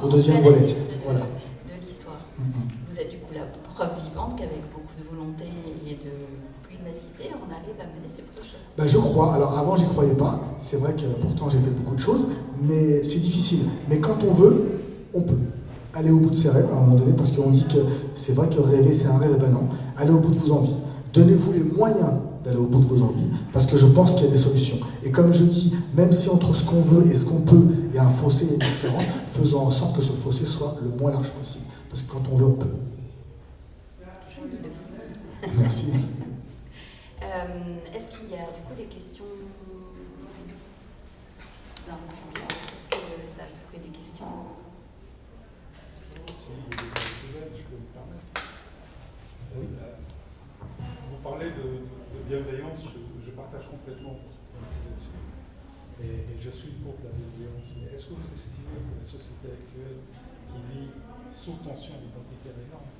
au deuxième volet. Voilà. De l'histoire. Vous êtes du coup la preuve vivante qu'avec beaucoup de volonté et de pugnacité, on arrive à mener ces projets. Ben, je crois. Alors avant, j'y croyais pas. C'est vrai que pourtant j'ai fait beaucoup de choses, mais c'est difficile. Mais quand on veut, on peut. Aller au bout de ses rêves à un moment donné, parce qu'on dit que c'est vrai que rêver c'est un rêve, ben non. Allez au bout de vos envies. Donnez-vous les moyens d'aller au bout de vos envies, parce que je pense qu'il y a des solutions. Et comme je dis, même si entre ce qu'on veut et ce qu'on peut, il y a un fossé et une différence, faisons en sorte que ce fossé soit le moins large possible. Parce que quand on veut, on peut. Merci. Est-ce qu'il y a du coup des questions d'un public? Est-ce que ça a soulevé des questions? Oui. Vous parlez de bienveillance, je partage complètement et je suis pour la bienveillance. Mais est-ce que vous estimez que la société actuelle qui vit sous tension identitaire énorme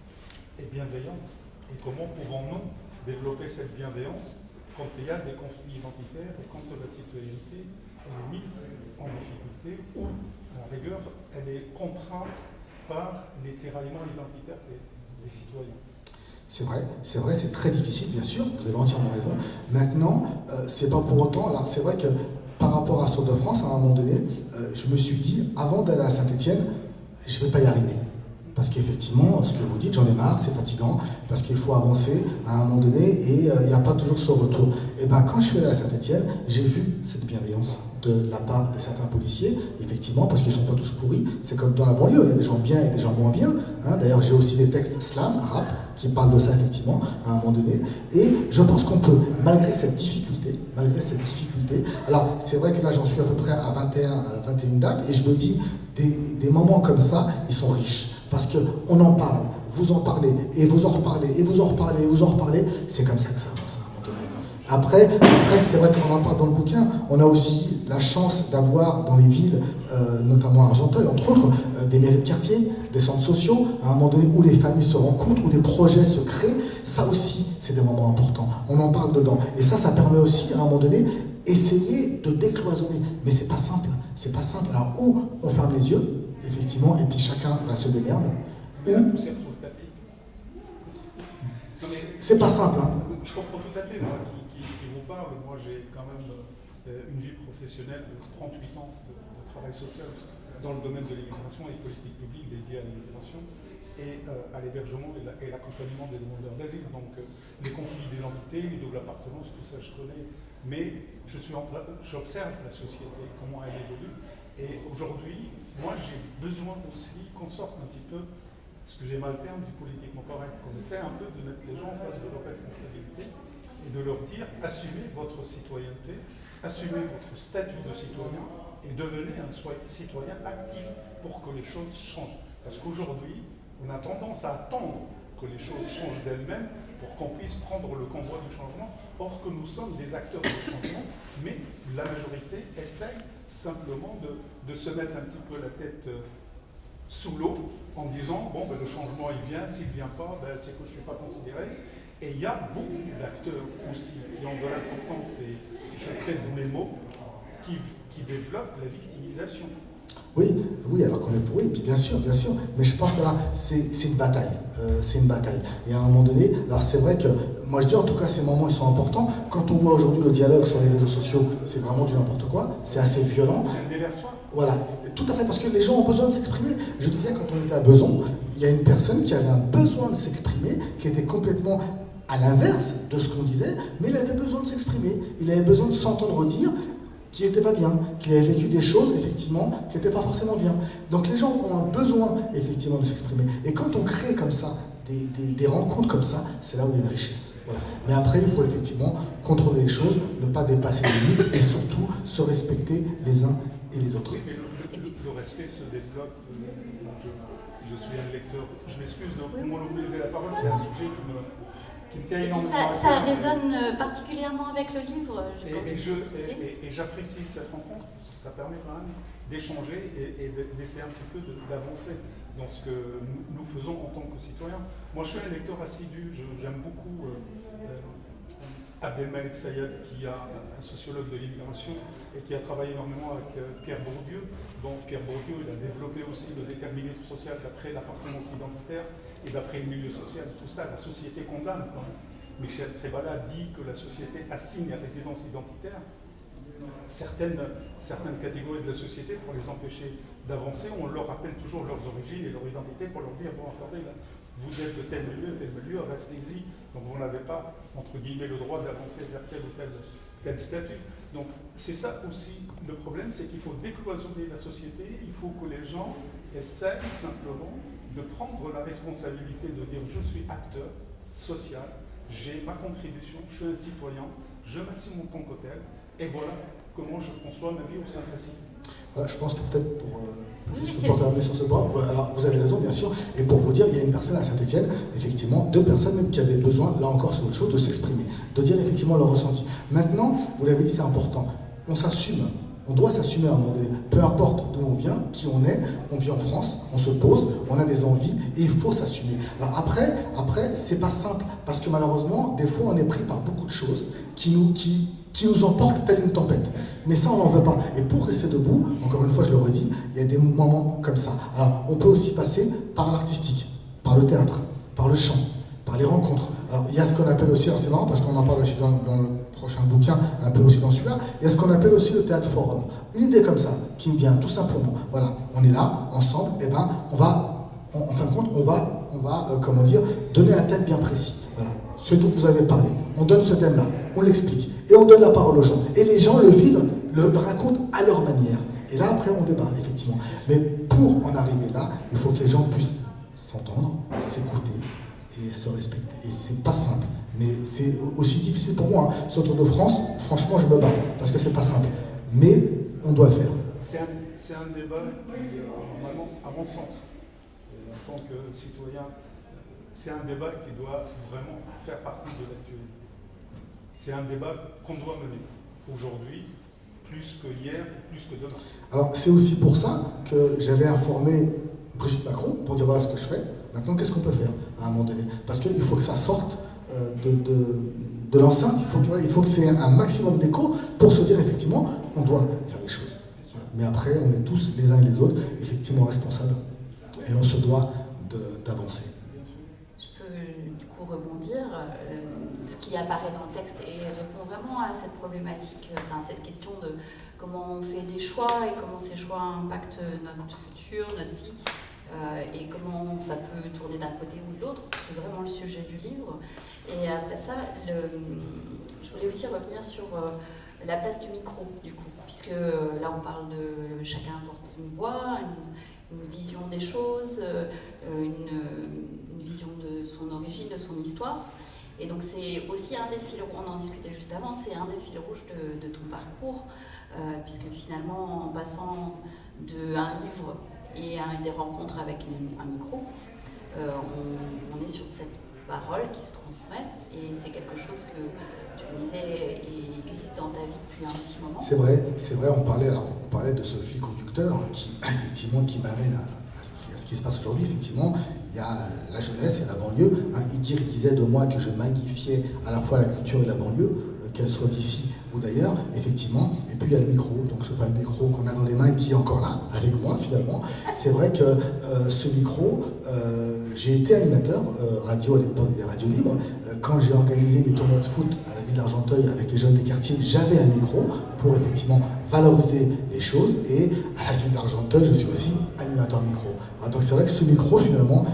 est bienveillante? Et comment pouvons-nous développer cette bienveillance quand il y a des conflits identitaires et quand la citoyenneté est mise en difficulté ou, à la rigueur, elle est contrainte par les tiraillements identitaires des citoyens? C'est vrai, c'est très difficile, bien sûr, vous avez entièrement raison. Maintenant, c'est pas pour autant, alors c'est vrai que par rapport à Tour de France, à un moment donné, je me suis dit, avant d'aller à Saint-Étienne, je ne vais pas y arriver. Parce qu'effectivement, ce que vous dites, j'en ai marre, c'est fatigant, parce qu'il faut avancer à un moment donné et il n'y a pas toujours ce retour. Et bien quand je suis allé à Saint-Étienne, j'ai vu cette bienveillance de la part de certains policiers, effectivement, parce qu'ils ne sont pas tous pourris. C'est comme dans la banlieue, il y a des gens bien et des gens moins bien. Hein. D'ailleurs, j'ai aussi des textes slam, rap, qui parlent de ça, effectivement, à un moment donné. Et je pense qu'on peut, malgré cette difficulté, alors c'est vrai que là, j'en suis à peu près à 21 dates, et je me dis, des moments comme ça, ils sont riches. Parce qu'on en parle, vous en parlez, et vous en reparlez, et vous en reparlez, et vous en reparlez, c'est comme ça que ça avance à un moment donné. Après c'est vrai qu'on en parle dans le bouquin, on a aussi la chance d'avoir dans les villes, notamment à Argenteuil, entre autres, des mairies de quartier, des centres sociaux, à un moment donné où les familles se rencontrent, où des projets se créent, ça aussi, c'est des moments importants. On en parle dedans. Et ça permet aussi, à un moment donné, essayer de décloisonner. Mais c'est pas simple. Alors, où on ferme les yeux, effectivement, et puis chacun se démerde. C'est pas simple. Hein. Je comprends tout à fait, moi, qui vous parle. Moi, j'ai quand même une vie professionnelle de 38 ans de travail social dans le domaine de l'immigration et politique publique dédiée à l'immigration et à l'hébergement et l'accompagnement des demandeurs d'asile. Donc, les conflits d'identité, les doubles appartenances, tout ça, je connais. Mais j'observe la société, comment elle évolue. Et aujourd'hui, moi, j'ai besoin aussi qu'on sorte un petit peu, excusez-moi le terme, du politiquement correct, qu'on essaie un peu de mettre les gens en face de leurs responsabilités et de leur dire, assumez votre citoyenneté, assumez votre statut de citoyen et devenez un citoyen actif pour que les choses changent. Parce qu'aujourd'hui, on a tendance à attendre que les choses changent d'elles-mêmes pour qu'on puisse prendre le convoi du changement, or que nous sommes des acteurs du changement, mais la majorité essaye simplement de se mettre un petit peu la tête sous l'eau en disant bon ben, le changement il vient, s'il ne vient pas, ben, c'est que je ne suis pas considéré. Et il y a beaucoup d'acteurs aussi qui ont de l'importance, et je pèse mes mots, qui développent la victimisation. Oui, alors qu'on est pour oui, puis bien sûr, mais je pense que là, c'est une bataille, Et à un moment donné, alors c'est vrai que, moi je dis en tout cas, ces moments, ils sont importants. Quand on voit aujourd'hui le dialogue sur les réseaux sociaux, c'est vraiment du n'importe quoi, c'est assez violent. C'est un déversoir. Voilà, tout à fait, parce que les gens ont besoin de s'exprimer. Je disais, quand on était à Besançon, il y a une personne qui avait un besoin de s'exprimer, qui était complètement à l'inverse de ce qu'on disait, mais il avait besoin de s'exprimer. Il avait besoin de s'entendre dire qu'il n'était pas bien, qu'il avait vécu des choses, effectivement, qui n'étaient pas forcément bien. Donc les gens ont un besoin, effectivement, de s'exprimer. Et quand on crée comme ça, des rencontres comme ça, c'est là où il y a une richesse. Voilà. Mais après, il faut effectivement contrôler les choses, ne pas dépasser les limites et surtout se respecter les uns et les autres. Oui, mais le respect se développe. Je suis un lecteur. Je m'excuse de monopoliser la parole, c'est un sujet qui me tient énormément. Ça résonne particulièrement avec le livre. Et j'apprécie cette rencontre parce que ça permet quand même d'échanger et d'essayer un petit peu d'avancer dans ce que nous faisons en tant que citoyens. Moi, je suis un lecteur assidu. J'aime beaucoup Abdelmalek Sayad, qui est un sociologue de l'immigration et qui a travaillé énormément avec Pierre Bourdieu. Donc Pierre Bourdieu, il a développé aussi le déterminisme social d'après l'appartenance identitaire et d'après le milieu social. Tout ça, la société condamne quand même. Michel Trébala dit que la société assigne à résidence identitaire certaines catégories de la société pour les empêcher d'avancer. On leur rappelle toujours leurs origines et leur identité pour leur dire, bon, attendez, là, vous êtes de tel milieu, restez-y. Donc vous n'avez pas, entre guillemets, le droit d'avancer vers tel ou tel statut. Donc c'est ça aussi le problème, c'est qu'il faut décloisonner la société, il faut que les gens essaient simplement de prendre la responsabilité de dire je suis acteur social, j'ai ma contribution, je suis un citoyen, je m'assume en tant que tel, et voilà comment je conçois ma vie au sein de la cité. Voilà, je pense que peut-être pour terminer sur ce point, alors vous avez raison bien sûr, et pour vous dire, il y a une personne à Saint-Étienne, effectivement, 2 personnes même qui avaient besoin, là encore c'est autre chose, de s'exprimer, de dire effectivement leur ressenti. Maintenant, vous l'avez dit, c'est important, on s'assume. On doit s'assumer à un moment donné. Peu importe d'où on vient, qui on est, on vit en France, on se pose, on a des envies et il faut s'assumer. Alors après, c'est pas simple parce que malheureusement, des fois, on est pris par beaucoup de choses qui nous emportent telle une tempête. Mais ça, on n'en veut pas. Et pour rester debout, encore une fois, je le redis, il y a des moments comme ça. Alors, on peut aussi passer par l'artistique, par le théâtre, par le chant, par les rencontres. Alors, il y a ce qu'on appelle aussi, alors c'est marrant parce qu'on en parle aussi dans le prochain bouquin, un peu aussi dans celui-là, il y a ce qu'on appelle aussi le théâtre forum. Une idée comme ça, qui me vient tout simplement. Voilà, on est là, ensemble, et ben, on va, en fin de compte, on va comment dire, donner un thème bien précis. Voilà, ce dont vous avez parlé. On donne ce thème-là, on l'explique, et on donne la parole aux gens. Et les gens le vivent, le racontent à leur manière. Et là, après, on débat, effectivement. Mais pour en arriver là, il faut que les gens puissent s'entendre, s'écouter, et se respecter. Et c'est pas simple, mais c'est aussi difficile pour moi. Ce Tour de France, franchement, je me bats, parce que c'est pas simple. Mais on doit le faire. C'est un débat qui, normalement, à mon sens, en tant que citoyen, c'est un débat qui doit vraiment faire partie de l'actualité. C'est un débat qu'on doit mener aujourd'hui, plus que hier, plus que demain. Alors, c'est aussi pour ça que j'avais informé Brigitte Macron pour dire voilà ce que je fais. Maintenant, qu'est-ce qu'on peut faire à un moment donné? Parce qu'il faut que ça sorte de l'enceinte, il faut que c'est un maximum d'écho pour se dire effectivement, on doit faire les choses. Mais après, on est tous les uns et les autres effectivement responsables et on se doit d'avancer. Je peux du coup rebondir. Ce qui apparaît dans le texte et répond vraiment à cette problématique, cette question de comment on fait des choix et comment ces choix impactent notre futur, notre vie. Et comment ça peut tourner d'un côté ou de l'autre, c'est vraiment le sujet du livre. Et après ça, je voulais aussi revenir sur la place du micro, du coup, puisque là on parle de chacun porte une voix, une vision des choses, une vision de son origine, de son histoire. Et donc c'est aussi un des fils rouges, on en discutait juste avant, c'est un des fils rouges de ton parcours, puisque finalement en passant d'un livre et des rencontres avec un micro, on est sur cette parole qui se transmet et c'est quelque chose que tu me disais existe dans ta vie depuis un petit moment. C'est vrai, on parlait de ce fil conducteur qui m'amène à ce qui se passe aujourd'hui. Effectivement, il y a la jeunesse et la banlieue. Il disait de moi que je magnifiais à la fois la culture et la banlieue, qu'elle soit d'ici ou d'ailleurs, effectivement, et puis il y a le micro, donc ce fameux micro qu'on a dans les mains et qui est encore là, avec moi finalement. C'est vrai que ce micro, j'ai été animateur radio à l'époque des radios libres. Quand j'ai organisé mes tournois de foot à la ville d'Argenteuil avec les jeunes des quartiers, j'avais un micro pour effectivement valoriser les choses, et à la ville d'Argenteuil, je suis aussi animateur micro. Alors, donc c'est vrai que ce micro, finalement,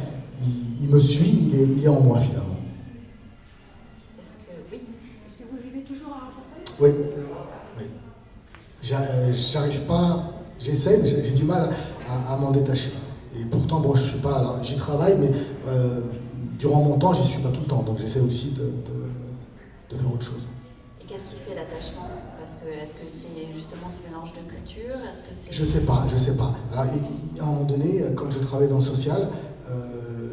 il me suit, il est en moi finalement. Est-ce que vous vivez toujours à Argenteuil ? Oui. J'arrive pas, j'essaie, mais j'ai du mal à m'en détacher. Et pourtant, bon, je suis pas, alors j'y travaille, mais durant mon temps, j'y suis pas tout le temps. Donc j'essaie aussi de faire autre chose. Et qu'est-ce qui fait l'attachement ? Parce que est-ce que c'est justement ce mélange de culture ? Est-ce que c'est... Je sais pas. Alors, à un moment donné, quand je travaillais dans le social,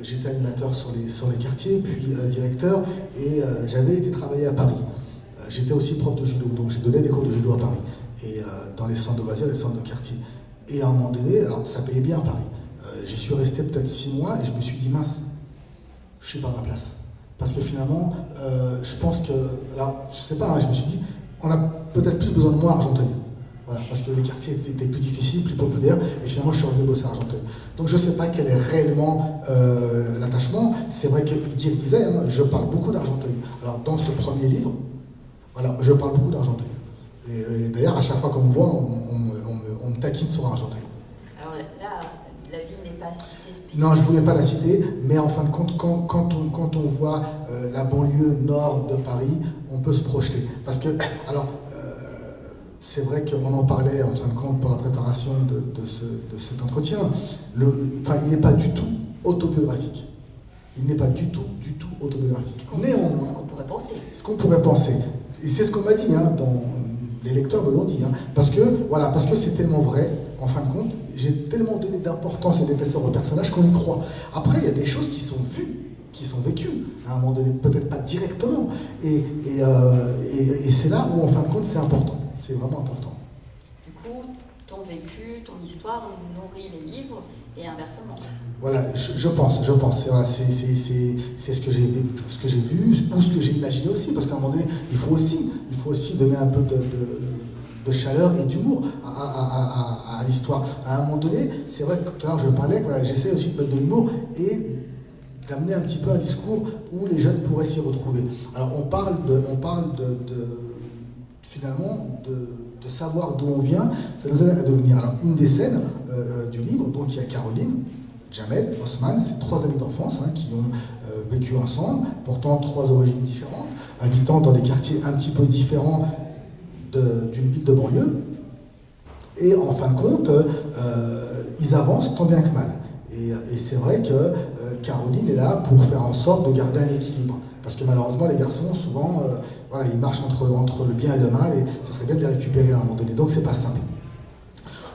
j'étais animateur sur les quartiers, puis directeur, et j'avais été travailler à Paris. J'étais aussi prof de judo, donc j'ai donné des cours de judo à Paris, et dans les centres de loisirs, les centres de quartier. Et à un moment donné, alors ça payait bien à Paris. J'y suis resté peut-être 6 mois, et je me suis dit, mince, je suis pas à ma place. Parce que finalement, je pense que, alors je sais pas, je me suis dit, on a peut-être plus besoin de moi à Argenteuil. Voilà, parce que les quartiers étaient plus difficiles, plus populaires, et finalement je suis revenu bosser à Argenteuil. Donc je ne sais pas quel est réellement l'attachement. C'est vrai qu'il disait, hein, je parle beaucoup d'Argenteuil. Alors dans ce premier livre, voilà, je parle beaucoup d'Argenteuil. Et d'ailleurs, à chaque fois qu'on me voit, on me taquine sur Argenteuil. Alors là, la ville n'est pas citée spécifiquement. Non, je ne voulais pas la citer, mais en fin de compte, quand on voit la banlieue nord de Paris, on peut se projeter. Parce que, alors, c'est vrai qu'on en parlait en fin de compte pour la préparation de cet entretien. Il n'est pas du tout autobiographique. Il n'est pas du tout autobiographique. Ce qu'on pourrait penser. Ce qu'on pourrait penser. Et c'est ce qu'on m'a dit, hein, les lecteurs me l'ont dit. Hein, parce que c'est tellement vrai, en fin de compte, j'ai tellement donné d'importance et d'épaisseur au personnage qu'on y croit. Après, il y a des choses qui sont vues, qui sont vécues, à un moment donné, peut-être pas directement. Et c'est là où, en fin de compte, c'est important. C'est vraiment important. Du coup, ton vécu, ton histoire nourrit les livres et inversement. Voilà, je pense. C'est ce que j'ai vu ou ce que j'ai imaginé aussi, parce qu'à un moment donné, il faut aussi donner un peu de chaleur et d'humour à l'histoire. À un moment donné, c'est vrai que tout à l'heure je parlais, voilà, j'essaie aussi de mettre de l'humour et d'amener un petit peu un discours où les jeunes pourraient s'y retrouver. Alors on parle finalement de savoir d'où on vient, ça nous aide à devenir. Alors une des scènes du livre, donc il y a Caroline, Jamel, Osman, c'est 3 amis d'enfance qui ont vécu ensemble, pourtant 3 origines différentes, habitant dans des quartiers un petit peu différents d'une ville de banlieue. Et en fin de compte, ils avancent tant bien que mal. Et c'est vrai que Caroline est là pour faire en sorte de garder un équilibre. Parce que malheureusement, les garçons, souvent, ils marchent entre le bien et le mal, et ça serait bien de les récupérer à un moment donné. Donc c'est pas simple.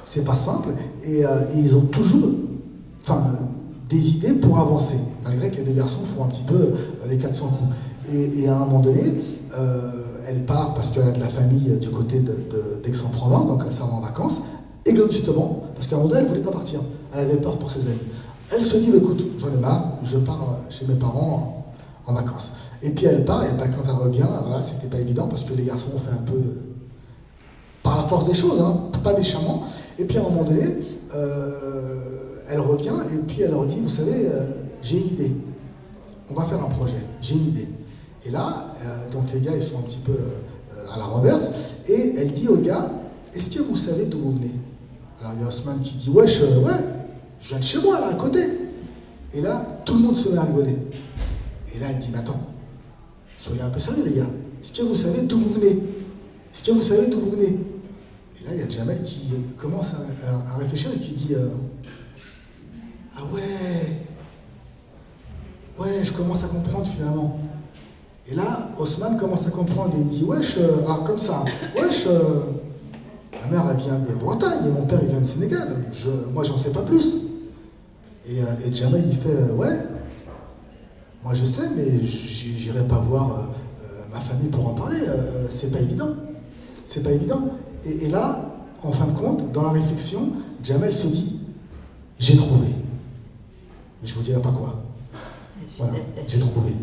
C'est pas simple, et ils ont toujours des idées pour avancer, malgré que les 2 garçons font un petit peu les 400 coups. Et à un moment donné, elle part parce qu'elle a de la famille du côté d'Aix-en-Provence, donc elle s'en va en vacances, égoïstement, parce qu'à un moment donné, elle ne voulait pas partir. Elle avait peur pour ses amis. Elle se dit, écoute, j'en ai marre, je pars chez mes parents en vacances. Et puis elle part, et quand elle revient, voilà, c'était pas évident, parce que les garçons ont fait un peu, par la force des choses, pas méchamment. Et puis à un moment donné, elle revient, et puis elle leur dit, vous savez, j'ai une idée. On va faire un projet, j'ai une idée. Et là, donc les gars, ils sont un petit peu à la renverse, et elle dit aux gars, est-ce que vous savez d'où vous venez? Alors il y a Osman qui dit, ouais, je viens de chez moi, là, à côté. Et là, tout le monde se met à rigoler. Et là, elle dit, mais attends, soyez un peu sérieux, les gars. Est-ce que vous savez d'où vous venez? Est-ce que vous savez d'où vous venez? Et là, il y a Jamel qui commence à réfléchir et qui dit, ah ouais, je commence à comprendre finalement. Et là, Osman commence à comprendre et il dit, alors comme ça, ma mère elle vient de Bretagne et mon père il vient de Sénégal. Moi j'en sais pas plus. Et Jamel il fait, moi je sais, mais j'irai pas voir ma famille pour en parler. C'est pas évident. C'est pas évident. Et là, en fin de compte, dans la réflexion, Jamel se dit, j'ai trouvé. Mais je vous dirai pas quoi. Voilà, j'ai trouvé.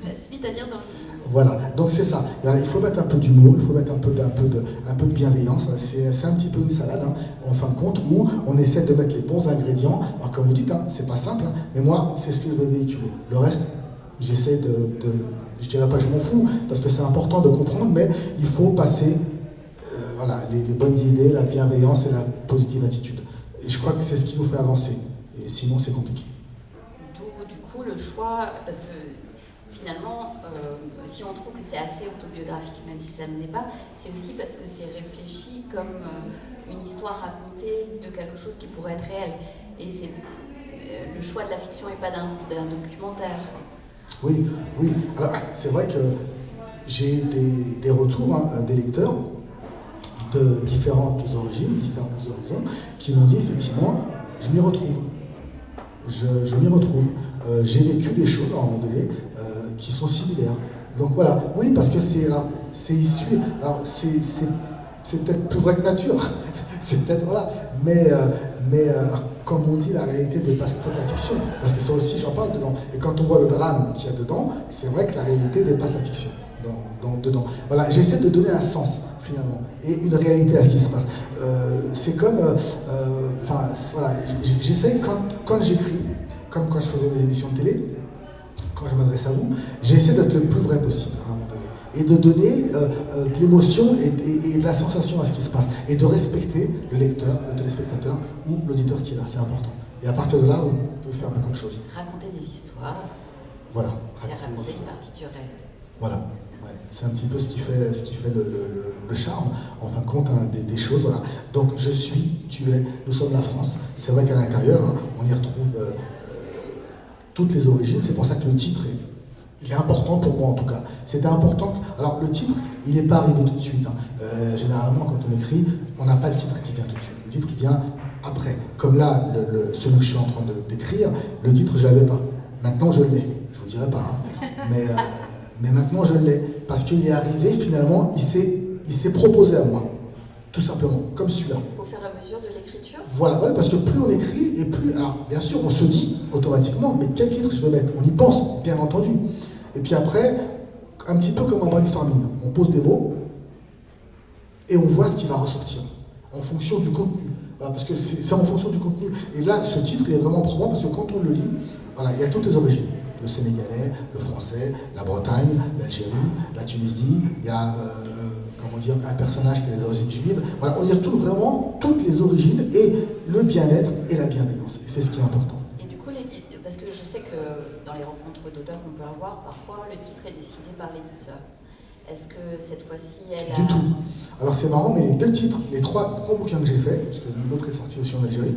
La suite à lire dans le livre. Voilà, donc c'est ça. Et alors, il faut mettre un peu d'humour, il faut mettre un peu de bienveillance. C'est un petit peu une salade, hein, en fin de compte, où on essaie de mettre les bons ingrédients. Alors comme vous dites, hein, c'est pas simple, hein, mais moi, c'est ce que je vais véhiculer. Le reste, j'essaie je dirais pas que je m'en fous, parce que c'est important de comprendre, mais il faut passer voilà, les bonnes idées, la bienveillance et la positive attitude. Et je crois que c'est ce qui nous fait avancer. Et sinon, c'est compliqué. D'où, du coup, le choix, parce que finalement, si on trouve que c'est assez autobiographique, même si ça ne l'est pas, c'est aussi parce que c'est réfléchi comme une histoire racontée de quelque chose qui pourrait être réel. Et c'est le choix de la fiction et pas d'un documentaire. Oui, oui. Alors, c'est vrai que j'ai des retours des lecteurs de différentes origines, différents horizons, qui m'ont dit effectivement, je m'y retrouve. Je m'y retrouve. J'ai vécu des choses à un moment donné qui sont similaires. Donc voilà, oui, parce que c'est issu. Alors c'est peut-être plus vrai que nature, c'est peut-être voilà, mais comme on dit, la réalité dépasse peut-être la fiction, parce que ça aussi j'en parle dedans. Et quand on voit le drame qu'il y a dedans, c'est vrai que la réalité dépasse la fiction dedans. Voilà, j'essaie de donner un sens finalement et une réalité à ce qui se passe. C'est comme, voilà, j'essaie quand j'écris, comme quand je faisais mes émissions de télé, quand je m'adresse à vous, j'essaie d'être le plus vrai possible à un moment donné. Et de donner de l'émotion et de la sensation à ce qui se passe. Et de respecter le lecteur, le téléspectateur ou l'auditeur qui est là, c'est important. Et à partir de là, on peut faire beaucoup de choses. Raconter des histoires, voilà. c'est raconter une partie du rêve. Voilà. Ouais. C'est un petit peu ce qui fait le charme, en fin de compte, hein, des choses. Voilà. Donc je suis, tu es, nous sommes la France. C'est vrai qu'à l'intérieur, hein, on y retrouve toutes les origines. C'est pour ça que le titre il est important pour moi en tout cas. C'était important. Alors le titre, il n'est pas arrivé tout de suite. Hein. Généralement, quand on écrit, on n'a pas le titre qui vient tout de suite. Le titre qui vient après. Comme là, celui que je suis en train d'écrire, le titre, je ne l'avais pas. Maintenant, je l'ai. Je ne vous dirai pas. Hein. Mais maintenant, je l'ai. Parce qu'il est arrivé, finalement, il s'est proposé à moi. Tout simplement. Comme celui-là. Au fur et à mesure de l'écriture. Voilà, ouais, parce que plus on écrit, et plus... Alors, bien sûr, on se dit automatiquement, mais quel titre je vais mettre? On y pense, bien entendu. Et puis après, un petit peu comme un brainstorming. On pose des mots, et on voit ce qui va ressortir, en fonction du contenu. Voilà, parce que c'est en fonction du contenu. Et là, ce titre, il est vraiment probant, parce que quand on le lit, voilà, il y a toutes les origines. Le sénégalais, le français, la Bretagne, l'Algérie, la Tunisie, il y a... comment dire, un personnage qui a les origines juives. Voilà, on y retrouve vraiment toutes les origines et le bien-être et la bienveillance. Et c'est ce qui est important. Et du coup, parce que je sais que dans les rencontres d'auteurs qu'on peut avoir, parfois le titre est décidé par l'éditeur. Est-ce que cette fois-ci, elle a... Du tout. Alors c'est marrant, mais les deux titres, les trois bouquins que j'ai faits, parce que l'autre est sorti aussi en Algérie,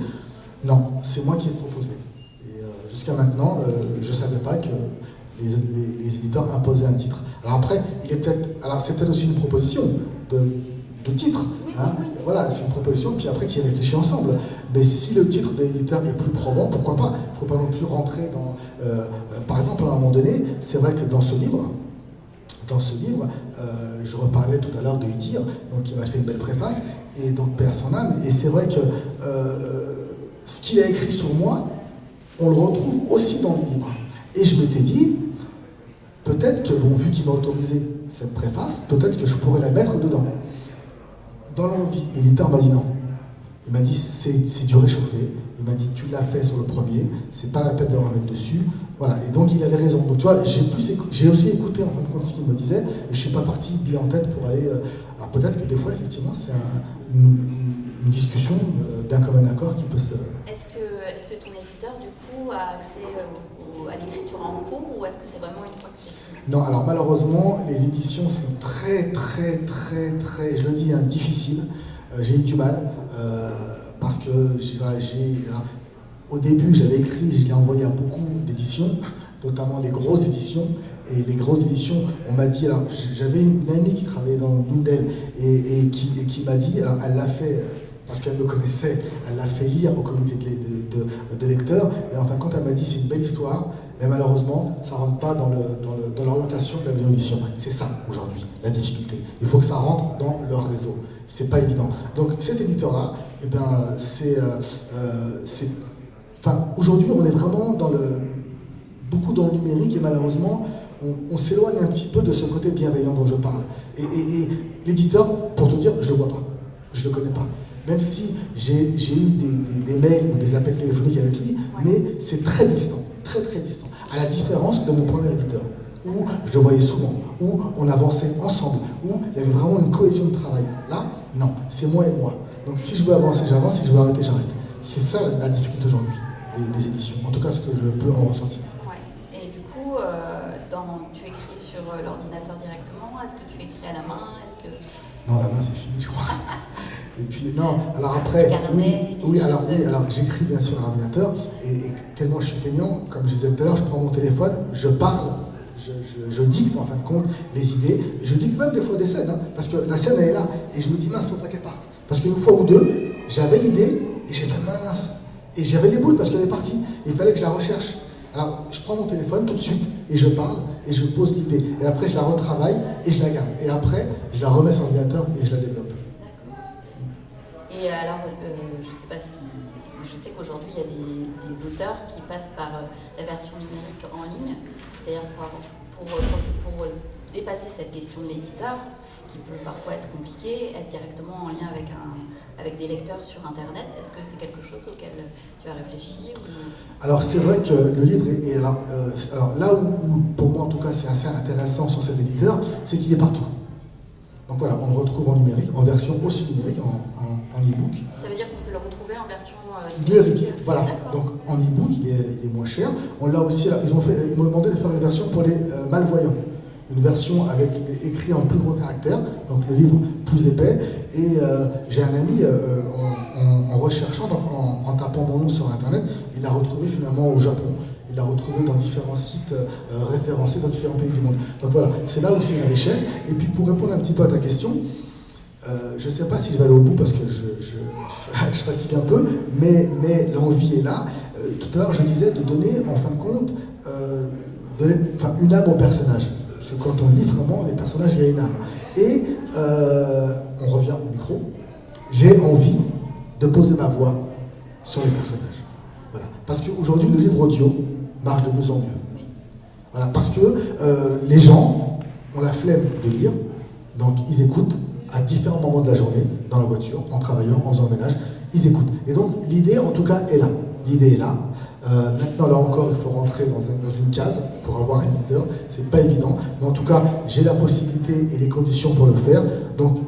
non, c'est moi qui ai proposé. Et jusqu'à maintenant, je ne savais pas que les éditeurs imposaient un titre. Alors après, c'est peut-être aussi une proposition de titre. Hein. Voilà, c'est une proposition, puis après qui réfléchit ensemble. Mais si le titre de l'éditeur est plus probant, pourquoi pas? Il ne faut pas non plus rentrer dans... par exemple, à un moment donné, c'est vrai que dans ce livre, je reparlais tout à l'heure de Idir, donc il m'a fait une belle préface, et donc paix à son âme. Et c'est vrai que ce qu'il a écrit sur moi, on le retrouve aussi dans le livre. Et je m'étais dit, peut-être que, bon, vu qu'il m'a autorisé cette préface, peut-être que je pourrais la mettre dedans. Dans l'envie, l'éditeur m'a dit non. Il m'a dit, c'est du réchauffé. Il m'a dit, tu l'as fait sur le premier, c'est pas la peine de le remettre dessus. Voilà, et donc il avait raison. Donc tu vois, j'ai aussi écouté en fin de compte ce qu'il me disait, et je suis pas parti bien en tête pour aller... alors peut-être que des fois, effectivement, c'est une discussion d'un commun accord qui peut se... Est-ce que ton éditeur, du coup, a accès à l'écriture en cours, ou est-ce que c'est vraiment une fois que c'est fini? Non, alors malheureusement, les éditions sont très, je le dis, hein, difficiles. J'ai eu du mal, parce que au début, j'avais écrit, je l'ai envoyé à beaucoup d'éditions, notamment les grosses éditions. Et les grosses éditions, on m'a dit, alors j'avais une amie qui travaillait dans l'une d'elles et qui m'a dit, alors, elle l'a fait, parce qu'elle me connaissait, elle l'a fait lire au comité de lecteurs, et en fin de compte, elle m'a dit, c'est une belle histoire, mais malheureusement, ça ne rentre pas dans l'orientation de la maison d'édition. C'est ça, aujourd'hui, la difficulté. Il faut que ça rentre dans leur réseau. C'est pas évident. Donc, cet éditeur-là, eh ben, aujourd'hui, on est vraiment beaucoup dans le numérique, et malheureusement, on s'éloigne un petit peu de ce côté bienveillant dont je parle. Et l'éditeur, pour tout dire, je ne le vois pas, je ne le connais pas. Même si j'ai eu des mails ou des appels téléphoniques avec lui, mais c'est très distant, très très distant. À la différence de mon premier éditeur, où je le voyais souvent, où on avançait ensemble, où il y avait vraiment une cohésion de travail. Là, non, c'est moi et moi. Donc si je veux avancer, j'avance, si je veux arrêter, j'arrête. C'est ça la difficulté aujourd'hui des éditions, en tout cas ce que je peux en ressentir. Ouais. Et du coup, tu écris sur l'ordinateur directement? Est-ce que tu écris à la main? Non, la main c'est fini, je crois. Et puis non, alors après, oui, alors j'écris bien sûr à l'ordinateur, et tellement je suis feignant, comme je disais tout à l'heure, je prends mon téléphone, je parle, je dicte en fin de compte les idées, et je dicte même des fois des scènes, hein, parce que la scène elle est là, et je me dis mince, faut pas qu'elle parte. Parce qu'une fois ou deux, j'avais l'idée, et j'ai fait mince, et j'avais les boules parce qu'elle est partie, et il fallait que je la recherche. Alors je prends mon téléphone tout de suite, et je parle, et je pose l'idée, et après je la retravaille, et je la garde, et après je la remets sur l'ordinateur, et je la développe. Et alors, je sais qu'aujourd'hui, il y a des auteurs qui passent par la version numérique en ligne, c'est-à-dire pour dépasser cette question de l'éditeur, qui peut parfois être compliquée, être directement en lien avec des lecteurs sur Internet. Est-ce que c'est quelque chose auquel tu as réfléchi ou... Alors c'est vrai que le livre est alors là où pour moi en tout cas c'est assez intéressant sur cet éditeur, c'est qu'il est partout. Donc voilà, on le retrouve en numérique, en version aussi numérique, en e-book. Ça veut dire qu'on peut le retrouver en version numérique. Voilà, donc en e-book, il est moins cher. On l'a aussi, ils m'ont demandé de faire une version pour les malvoyants. Une version avec écrit en plus gros caractères, donc le livre plus épais. Et j'ai un ami, en recherchant, donc en tapant mon nom sur Internet, il l'a retrouvé finalement au Japon. Il l'a retrouvé dans différents sites référencés dans différents pays du monde. Donc voilà, c'est là où c'est une richesse. Et puis pour répondre un petit peu à ta question, je ne sais pas si je vais aller au bout parce que je fatigue un peu, mais l'envie est là. Tout à l'heure, je disais de donner, en fin de compte, une âme au personnage. Parce que quand on lit vraiment, les personnages, il y a une âme. Et on revient au micro. J'ai envie de poser ma voix sur les personnages. Voilà. Parce qu'aujourd'hui, le livre audio marche de mieux en mieux. Voilà. Parce que les gens ont la flemme de lire, donc ils écoutent à différents moments de la journée, dans la voiture, en travaillant, en faisant le ménage, ils écoutent. Et donc l'idée, en tout cas, est là. L'idée est là. Maintenant, là encore, il faut rentrer dans une case pour avoir un éditeur. C'est pas évident. Mais en tout cas, j'ai la possibilité et les conditions pour le faire. Donc,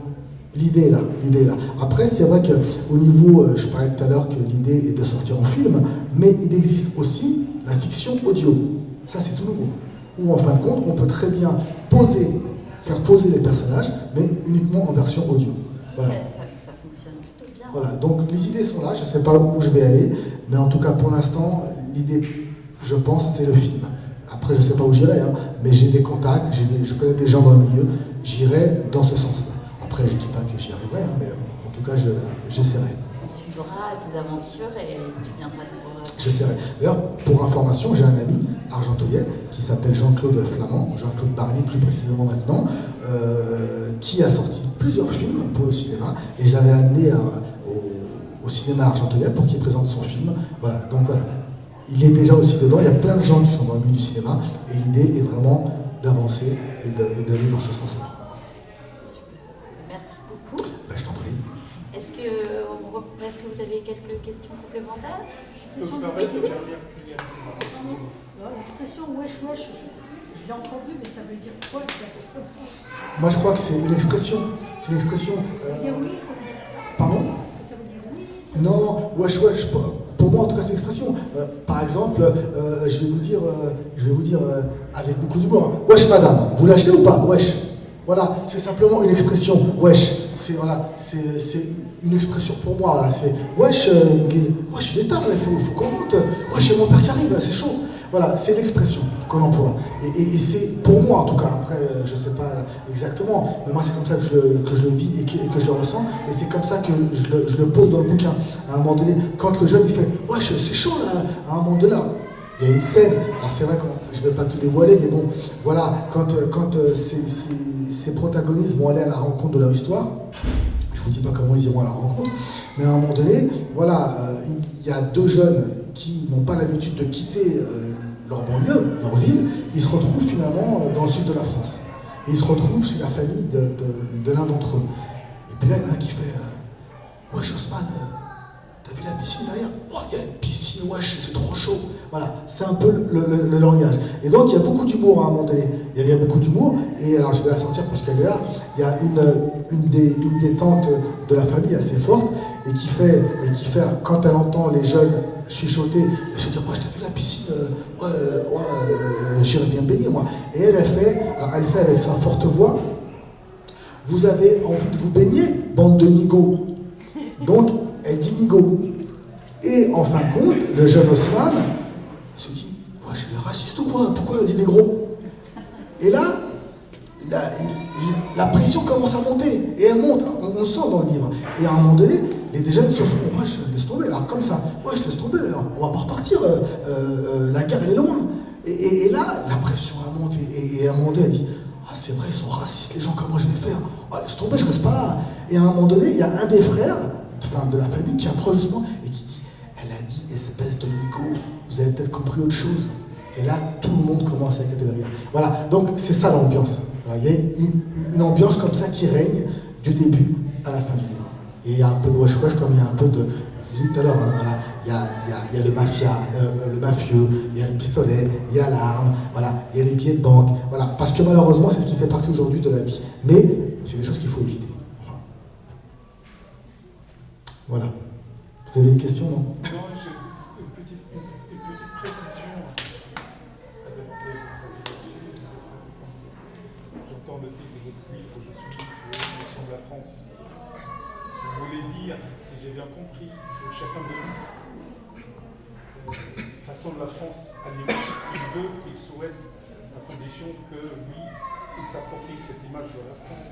l'idée est là. L'idée est là. Après, c'est vrai qu'au niveau, je parlais tout à l'heure que l'idée est de sortir en film, mais il existe aussi la fiction audio. Ça, c'est tout nouveau. Où, en fin de compte, on peut très bien faire poser les personnages, mais uniquement en version audio. Voilà. Ça fonctionne plutôt bien. Voilà, donc les idées sont là, je ne sais pas où je vais aller, mais en tout cas pour l'instant, l'idée, je pense, c'est le film. Après, je ne sais pas où j'irai, hein, mais j'ai des contacts, je connais des gens dans le milieu, j'irai dans ce sens-là. Après, je ne dis pas que j'y arriverai, hein, mais en tout cas, j'essaierai. On suivra tes aventures et tu viendras nous voir. J'essaierai. D'ailleurs, pour information, j'ai un ami argenteuillet qui s'appelle Jean-Claude Flamand, Jean-Claude Barny plus précisément maintenant, qui a sorti plusieurs films pour le cinéma, et je l'avais amené au cinéma argenteuillet pour qu'il présente son film. Voilà, donc voilà, il est déjà aussi dedans, il y a plein de gens qui sont dans le but du cinéma, et l'idée est vraiment d'avancer et d'aller dans ce sens-là. Merci beaucoup. Je t'en prie. Est-ce que vous avez quelques questions complémentaires? L'expression wesh wesh, je l'ai entendu, mais ça veut dire quoi exactement? Moi je crois que c'est une expression. C'est une expression. Ça veut dire oui, ça veut dire... Pardon? Est-ce que ça veut dire oui? Non, wesh wesh, pour moi en tout cas c'est une expression. Par exemple, je vais vous dire avec beaucoup d'humour, hein. Wesh madame, vous l'achetez ou pas? Wesh. Voilà, c'est simplement une expression, wesh. C'est une expression pour moi, là. C'est wesh, il est tard, il faut qu'on monte. Wesh, il y a mon père qui arrive, c'est chaud. Voilà, c'est l'expression qu'on emploie. Et c'est pour moi en tout cas, après je ne sais pas exactement, mais moi c'est comme ça que je le vis et que je le ressens, et c'est comme ça que je le pose dans le bouquin. À un moment donné, quand le jeune il fait « wesh, c'est chaud là », à un moment donné, il y a une scène, alors c'est vrai que je ne vais pas tout dévoiler, mais bon, voilà, quand ces protagonistes vont aller à la rencontre de leur histoire, je ne vous dis pas comment ils iront à la rencontre, mais à un moment donné, voilà, il y a deux jeunes qui n'ont pas l'habitude de quitter leur banlieue, leur ville, ils se retrouvent finalement dans le sud de la France. Et ils se retrouvent chez la famille de l'un d'entre eux. Et puis là, il y en a un qui fait wesh Osman, t'as vu la piscine derrière? Oh, il y a une piscine, wesh, c'est trop chaud. Voilà, c'est un peu le langage. Et donc, il y a beaucoup d'humour à un moment donné. Il y a beaucoup d'humour. Et alors, je vais la sortir parce qu'elle est là. Il y a une des tantes de la famille assez forte et qui fait, quand elle entend les jeunes chuchoter, elle se dit, moi, je t'ai vu la piscine, j'irais bien baigner, moi. Et elle fait avec sa forte voix, vous avez envie de vous baigner, bande de nigauds. Donc, elle dit nigo. Et en fin de compte, le jeune Osman se dit, ouais, je suis raciste ou quoi? Pourquoi elle dit négro? Et là, la pression commence à monter. Et elle monte, on sent dans le livre. Et à un moment donné, les jeunes se font, moi je laisse tomber. Alors comme ça, moi je laisse tomber, on va pas repartir, la guerre elle est loin. Et là, la pression elle monte. Et à un moment donné, elle dit, ah c'est vrai, ils sont racistes les gens, comment je vais faire? Ah, laisse tomber, je reste pas là. Et à un moment donné, il y a un des frères, de la famille, qui approche justement et qui dit, elle a dit espèce de nigo, vous avez peut-être compris autre chose. Et là, tout le monde commence à éclater de rire. Voilà, donc c'est ça l'ambiance. Il y a une ambiance comme ça qui règne du début à la fin du livre. Et il y a un peu de wesh-wesh, comme il y a un peu de... Je vous ai dit tout à l'heure, hein, voilà, il y a le mafia, le mafieux, il y a le pistolet, il y a l'arme, voilà, il y a les billets de banque, voilà. Parce que malheureusement, c'est ce qui fait partie aujourd'hui de la vie. Mais c'est des choses qu'il faut éviter. Voilà. Vous avez une question, non? Non, j'ai une petite précision avec là-dessus. J'entends le titre de votre livre, je suis l'émotion de la France. Je voulais dire, si j'ai bien compris, que chacun de nous, façon de la France à l'image qu'il veut, qu'il souhaite, à condition que lui, il s'approprie cette image de la France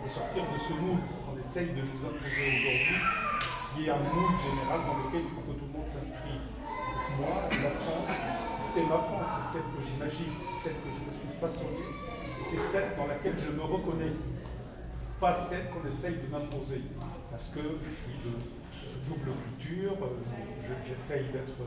et sortir de ce moule qu'on essaye de nous imposer aujourd'hui, qui est un moule général dans lequel il faut que tout le monde s'inscrive. Moi, la France, c'est ma France, c'est celle que j'imagine, c'est celle que je me suis façonnée, c'est celle dans laquelle je me reconnais, pas celle qu'on essaye de m'imposer. Parce que je suis de double culture, j'essaye d'être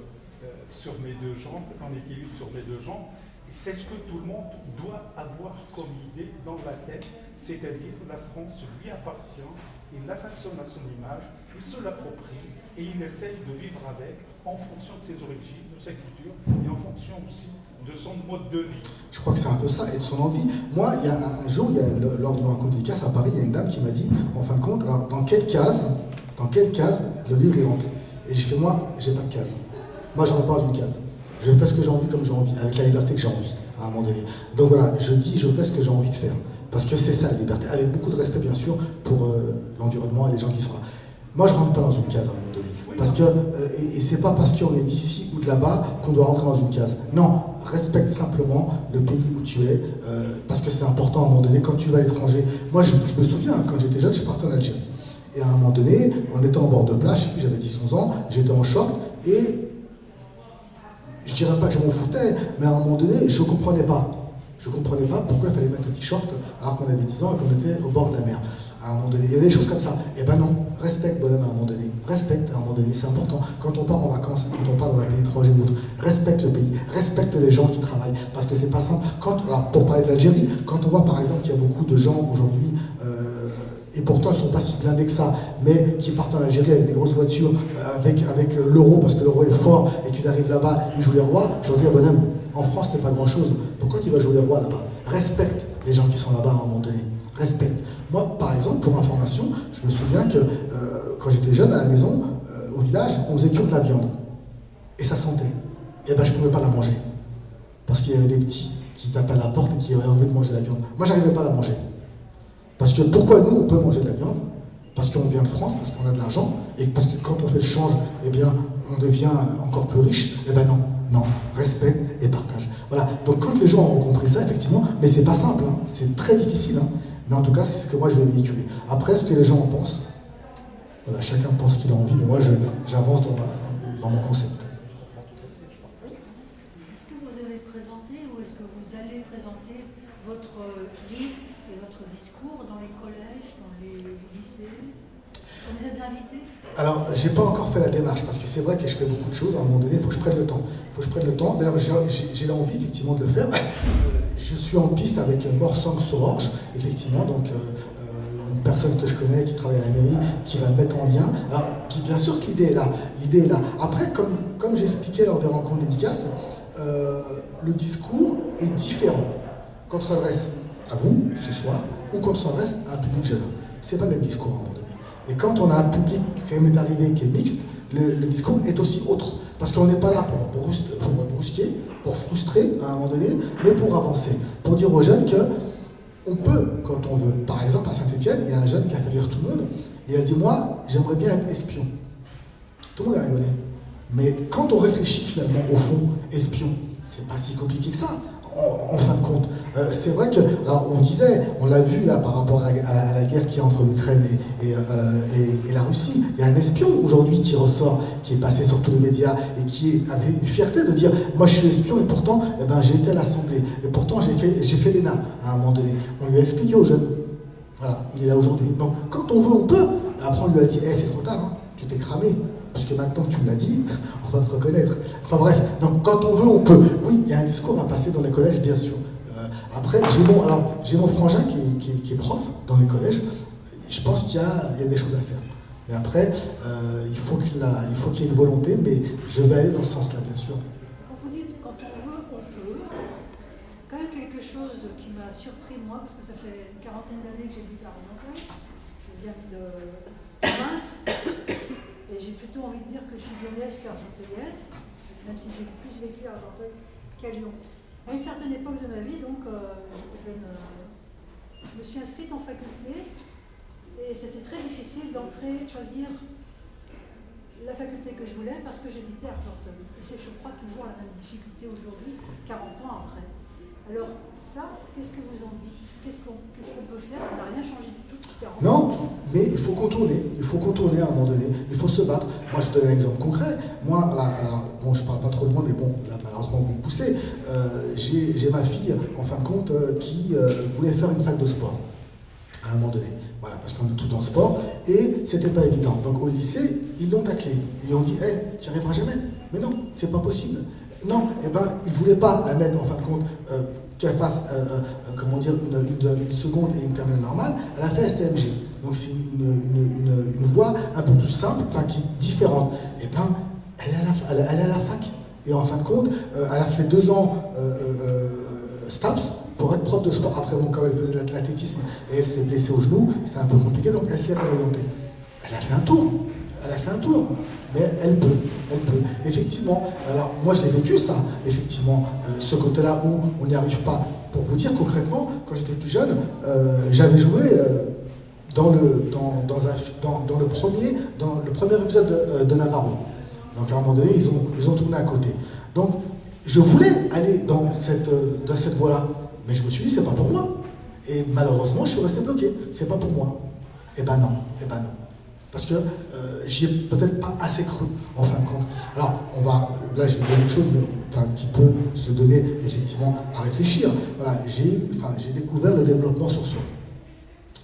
sur mes deux jambes, en équilibre sur mes deux jambes, et c'est ce que tout le monde doit avoir comme idée dans la tête, c'est-à-dire la France lui appartient, il la façonne à son image, il se l'approprie et il essaye de vivre avec en fonction de ses origines, de sa culture et en fonction aussi de son mode de vie. Je crois que c'est un peu ça, et de son envie. Moi, il y a un jour, lors d'une rencontre d'ICAS à Paris, il y a une dame qui m'a dit, en fin de compte, alors dans quelle case le livre est rempli? Et j'ai fait, moi, j'ai pas de case. Moi, j'en ai pas d'une case. Je fais ce que j'ai envie comme j'ai envie, avec la liberté que j'ai envie, à un moment donné. Donc voilà, je fais ce que j'ai envie de faire. Parce que c'est ça la liberté, avec beaucoup de respect bien sûr pour l'environnement et les gens qui sont là. Moi je rentre pas dans une case à un moment donné. Parce que, et c'est pas parce qu'on est d'ici ou de là-bas qu'on doit rentrer dans une case. Non, respecte simplement le pays où tu es, parce que c'est important à un moment donné quand tu vas à l'étranger. Moi je me souviens, quand j'étais jeune, je partais en Algérie. Et à un moment donné, on était en bord de plage, et puis j'avais 10-11 ans, j'étais en short, et je dirais pas que je m'en foutais, mais à un moment donné, je comprenais pas. Je ne comprenais pas pourquoi il fallait mettre un t-shirt alors qu'on avait 10 ans et qu'on était au bord de la mer. À un moment donné, il y a des choses comme ça. Eh ben non, respecte bonhomme à un moment donné. Respecte à un moment donné, c'est important. Quand on part en vacances, quand on part dans un pays étranger ou autre, respecte le pays, respecte les gens qui travaillent, parce que c'est pas simple. Alors, pour parler de l'Algérie, quand on voit par exemple qu'il y a beaucoup de gens aujourd'hui, et pourtant ils ne sont pas si blindés que ça, mais qui partent en Algérie avec des grosses voitures, avec l'euro, parce que l'euro est fort, et qu'ils arrivent là-bas, ils jouent les rois, je leur dis, bonhomme, en France, ce n'est pas grand-chose. Pourquoi tu vas jouer les rois là-bas? Respecte les gens qui sont là-bas à un moment donné. Respecte. Moi, par exemple, pour information, je me souviens que quand j'étais jeune à la maison, au village, on faisait cuire de la viande. Et ça sentait. Et ben, je ne pouvais pas la manger. Parce qu'il y avait des petits qui tapaient à la porte et qui avaient envie de manger de la viande. Moi, je n'arrivais pas à la manger. Parce que pourquoi nous, on peut manger de la viande? Parce qu'on vient de France, parce qu'on a de l'argent, et parce que quand on fait le change, eh bien, on devient encore plus riche. Eh ben non. Non, respecte et partage. Voilà, donc quand les gens ont compris ça, effectivement, mais c'est pas simple, hein, c'est très difficile, hein, mais en tout cas, c'est ce que moi je vais véhiculer. Après, ce que les gens en pensent, voilà, chacun pense qu'il a envie, mais moi j'avance dans mon concept. Est-ce que vous avez présenté ou est-ce que vous allez présenter votre livre et votre discours dans les collèges, dans les lycées? Vous êtes invité? Alors, j'ai pas encore fait la démarche, parce que c'est vrai que je fais beaucoup de choses, à un moment donné, il faut que je prenne le temps. D'ailleurs, j'ai envie, effectivement, de le faire. Je suis en piste avec Morsang Sororge, effectivement, donc une personne que je connais, qui travaille à la mairie, qui va me mettre en lien. Alors, bien sûr que l'idée est là. Après, comme j'ai expliqué lors des rencontres dédicaces, le discours est différent quand on s'adresse à vous, ce soir, ou quand on s'adresse à un public jeune. C'est pas le même discours, à un moment donné. Et quand on a un public, ça m'est arrivé, qui est mixte, le discours est aussi autre. Parce qu'on n'est pas là pour brusquer, pour frustrer à un moment donné, mais pour avancer. Pour dire aux jeunes qu'on peut, quand on veut. Par exemple, à Saint-Étienne, il y a un jeune qui a fait rire tout le monde, et elle dit, moi, j'aimerais bien être espion. Tout le monde a rigolé. Mais quand on réfléchit finalement au fond, espion, c'est pas si compliqué que ça. En fin de compte, c'est vrai que, alors on disait, on l'a vu là par rapport à la guerre qui est entre l'Ukraine et la Russie, il y a un espion aujourd'hui qui ressort, qui est passé sur tous les médias et qui avait une fierté de dire, moi je suis espion et pourtant j'ai été à l'Assemblée, et pourtant j'ai fait l'ENA à un moment donné. On lui a expliqué aux jeunes, voilà, il est là aujourd'hui. Donc quand on veut, on peut. Après on lui a dit, c'est trop tard, hein, tu t'es cramé. Parce que maintenant que tu me l'as dit, on va te reconnaître. Enfin bref, donc quand on veut, on peut. Oui, il y a un discours à passer dans les collèges, bien sûr. Après, j'ai mon frangin qui est prof dans les collèges. Je pense qu'il y a des choses à faire. Mais après, il faut qu'il y ait une volonté, mais je vais aller dans ce sens-là, bien sûr. Quand vous dites quand on veut, on peut, quand même quelque chose qui m'a surpris moi, parce que ça fait une quarantaine d'années que j'habite à Argenteuil. Je viens de Reims. Et j'ai plutôt envie de dire que je suis lyonnaise qu'argenteuillaise, même si j'ai plus vécu à Argenteuil qu'à Lyon. À une certaine époque de ma vie, donc, je me suis inscrite en faculté et c'était très difficile d'entrer, de choisir la faculté que je voulais parce que j'habitais à Argenteuil. Et c'est, je crois, toujours la même difficulté aujourd'hui, 40 ans après. Alors ça, qu'est-ce que vous en dites? Qu'est-ce qu'on peut faire? On n'a rien changé du tout. Non, mais il faut contourner à un moment donné, il faut se battre. Moi je te donne un exemple concret, moi, bon je parle pas trop de moi, mais bon, là malheureusement vous me poussez, j'ai ma fille, en fin de compte, qui voulait faire une fac de sport, à un moment donné, voilà, parce qu'on est tous dans le sport, et c'était pas évident. Donc au lycée, ils l'ont taclé, ils lui ont dit, tu n'y arriveras jamais, mais non, c'est pas possible. Non, ils ne voulaient pas la mettre, en fin de compte, qu'elle fasse, une seconde et une terminale normale. Elle a fait STMG. Donc c'est une voie un peu plus simple, qui est différente. Et elle est à la fac. Et en fin de compte, elle a fait 2 ans STAPS pour être prof de sport. Après, bon, quand elle faisait de l'athlétisme et elle s'est blessée au genou, c'était un peu compliqué, donc elle s'est réorientée. Elle a fait un tour. Mais elle peut. Effectivement, alors moi je l'ai vécu ça, effectivement, ce côté-là où on n'y arrive pas. Pour vous dire concrètement, quand j'étais plus jeune, j'avais joué dans le premier épisode de Navarro. Donc à un moment donné, ils ont tourné à côté. Donc je voulais aller dans cette voie-là, mais je me suis dit c'est pas pour moi. Et malheureusement, je suis resté bloqué. C'est pas pour moi. Eh ben non. Parce que j'y ai peut-être pas assez cru, en fin de compte. Alors, là je vais dire une chose, mais, qui peut se donner effectivement à réfléchir. Voilà, j'ai découvert le développement sur soi,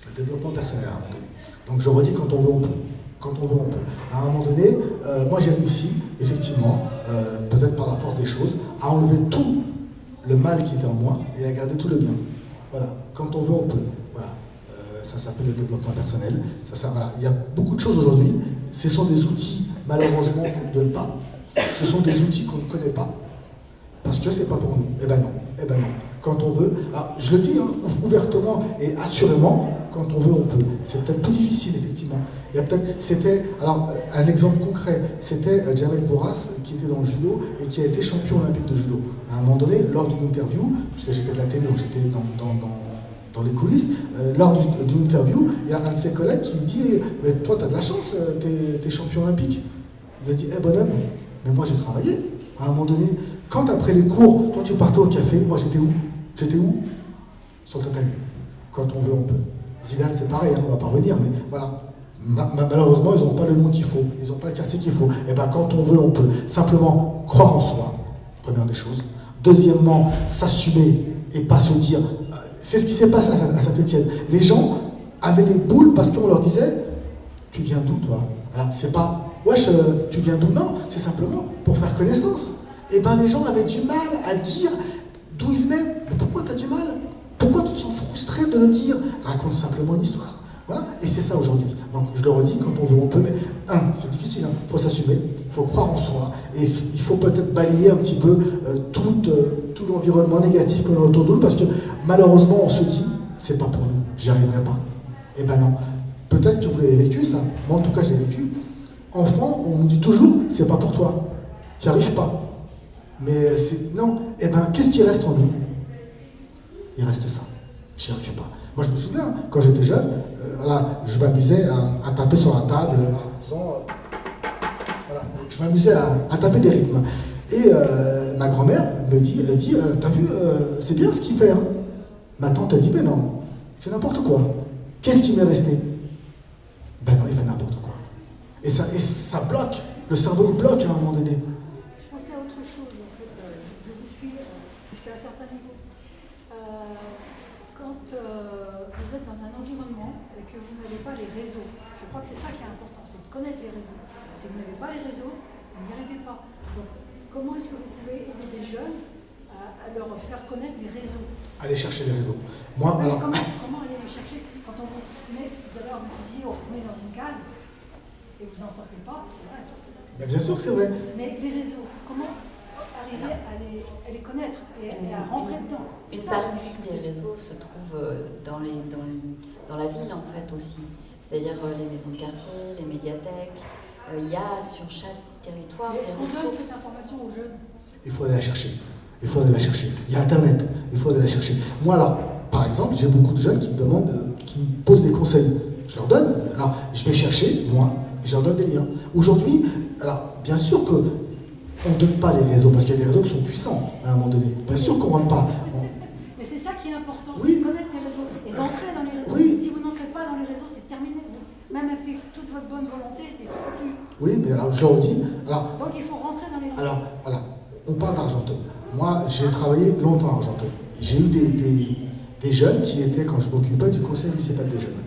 le développement personnel à un moment donné. Donc je redis, quand on veut, on peut. À un moment donné, moi j'ai réussi, effectivement, peut-être par la force des choses, à enlever tout le mal qui était en moi et à garder tout le bien. Voilà, quand on veut, on peut. Voilà. Ça s'appelle le développement personnel. Voilà. Il y a beaucoup de choses aujourd'hui. Ce sont des outils, malheureusement, qu'on ne donne pas. Ce sont des outils qu'on ne connaît pas. Parce que c'est pas pour nous. Eh ben non. Quand on veut, alors, je le dis ouvertement et assurément, quand on veut, on peut. C'est peut-être plus difficile, effectivement. Un exemple concret, c'était Jamel Bourras, qui était dans le judo et qui a été champion olympique de judo. À un moment donné, lors d'une interview, parce que j'ai fait de la télé, donc j'étais dans les coulisses, lors d'une interview, il y a un de ses collègues qui lui dit « Mais toi, tu as de la chance, t'es champion olympique. » Il a dit « bonhomme, mais moi j'ai travaillé. À un moment donné, quand après les cours, toi tu partais au café, moi j'étais où? Sur le tatami. Quand on veut, on peut. Zidane, c'est pareil, on va pas revenir, mais voilà. Malheureusement, ils n'ont pas le nom qu'il faut, ils n'ont pas le quartier qu'il faut. Et bien, quand on veut, on peut. Simplement croire en soi, première des choses. Deuxièmement, s'assumer et pas se dire. C'est ce qui s'est passé à Saint-Étienne. Les gens avaient les boules parce qu'on leur disait tu viens d'où toi? Alors, c'est pas, wesh, tu viens d'où? Non, c'est simplement pour faire connaissance. Et ben les gens avaient du mal à dire d'où ils venaient. Mais pourquoi tu as du mal? Pourquoi tu te sens frustré de le dire? Raconte simplement une histoire. Voilà, et c'est ça aujourd'hui. Donc je le redis, quand on veut, on peut, mais c'est difficile, il faut s'assumer, il faut croire en soi, et il faut peut-être balayer un petit peu tout l'environnement négatif qu'on a autour de nous, parce que malheureusement on se dit, c'est pas pour nous, j'y arriverai pas. Eh ben non, peut-être que vous l'avez vécu ça, moi en tout cas je l'ai vécu. Enfant, on nous dit toujours, c'est pas pour toi, tu n'y arrives pas. Mais non, eh ben qu'est-ce qui reste en nous? Il reste ça, j'y arrive pas. Moi, je me souviens, quand j'étais jeune, je m'amusais à taper sur la table, je m'amusais à taper des rythmes. Et ma grand-mère me dit, t'as vu, c'est bien ce qu'il fait. Hein. Ma tante a dit, mais non, il fait n'importe quoi. Qu'est-ce qui m'est resté? Ben non, il fait n'importe quoi. Et ça bloque, le cerveau il bloque à un moment donné. Je pensais à autre chose, en fait, je vous suis jusqu'à un certain niveau. Quand vous êtes dans un environnement et que vous n'avez pas les réseaux, je crois que c'est ça qui est important, c'est de connaître les réseaux. Si vous n'avez pas les réseaux, vous n'y arrivez pas. Donc, comment est-ce que vous pouvez aider des jeunes à leur faire connaître les réseaux? Aller chercher les réseaux. Moi, alors... comment aller les chercher? Quand on vous met, tout à l'heure, vous disiez, on vous met dans une case et vous n'en sortez pas, c'est vrai. Mais bien sûr que c'est vrai. Mais les réseaux, comment arriver à les connaître et à rentrer dedans? Une partie des réseaux se trouve dans la ville en fait aussi, c'est-à-dire les maisons de quartier, les médiathèques. Il y a sur chaque territoire des ressources. Est-ce qu'on donne cette information aux jeunes? Il faut aller la chercher. Il faut aller la chercher. Il y a Internet. Il faut aller la chercher. Moi là, par exemple, j'ai beaucoup de jeunes qui me demandent, qui me posent des conseils. Je leur donne. Alors, je vais chercher moi et je leur donne des liens. Aujourd'hui, alors bien sûr que on ne donne pas les réseaux, parce qu'il y a des réseaux qui sont puissants à un moment donné. Bien sûr qu'on ne rentre pas. Mais c'est ça qui est important, oui. c'est de connaître les réseaux et d'entrer dans les réseaux. Oui. Si vous n'entrez pas dans les réseaux, c'est terminé. Même avec toute votre bonne volonté, c'est foutu. Oui, mais alors, je le redis. Alors, donc il faut rentrer dans les réseaux. Alors, voilà, on parle d'Argenteuil. Moi, j'ai travaillé longtemps à Argenteuil. J'ai eu des jeunes qui étaient, quand je m'occupais du conseil municipal des jeunes.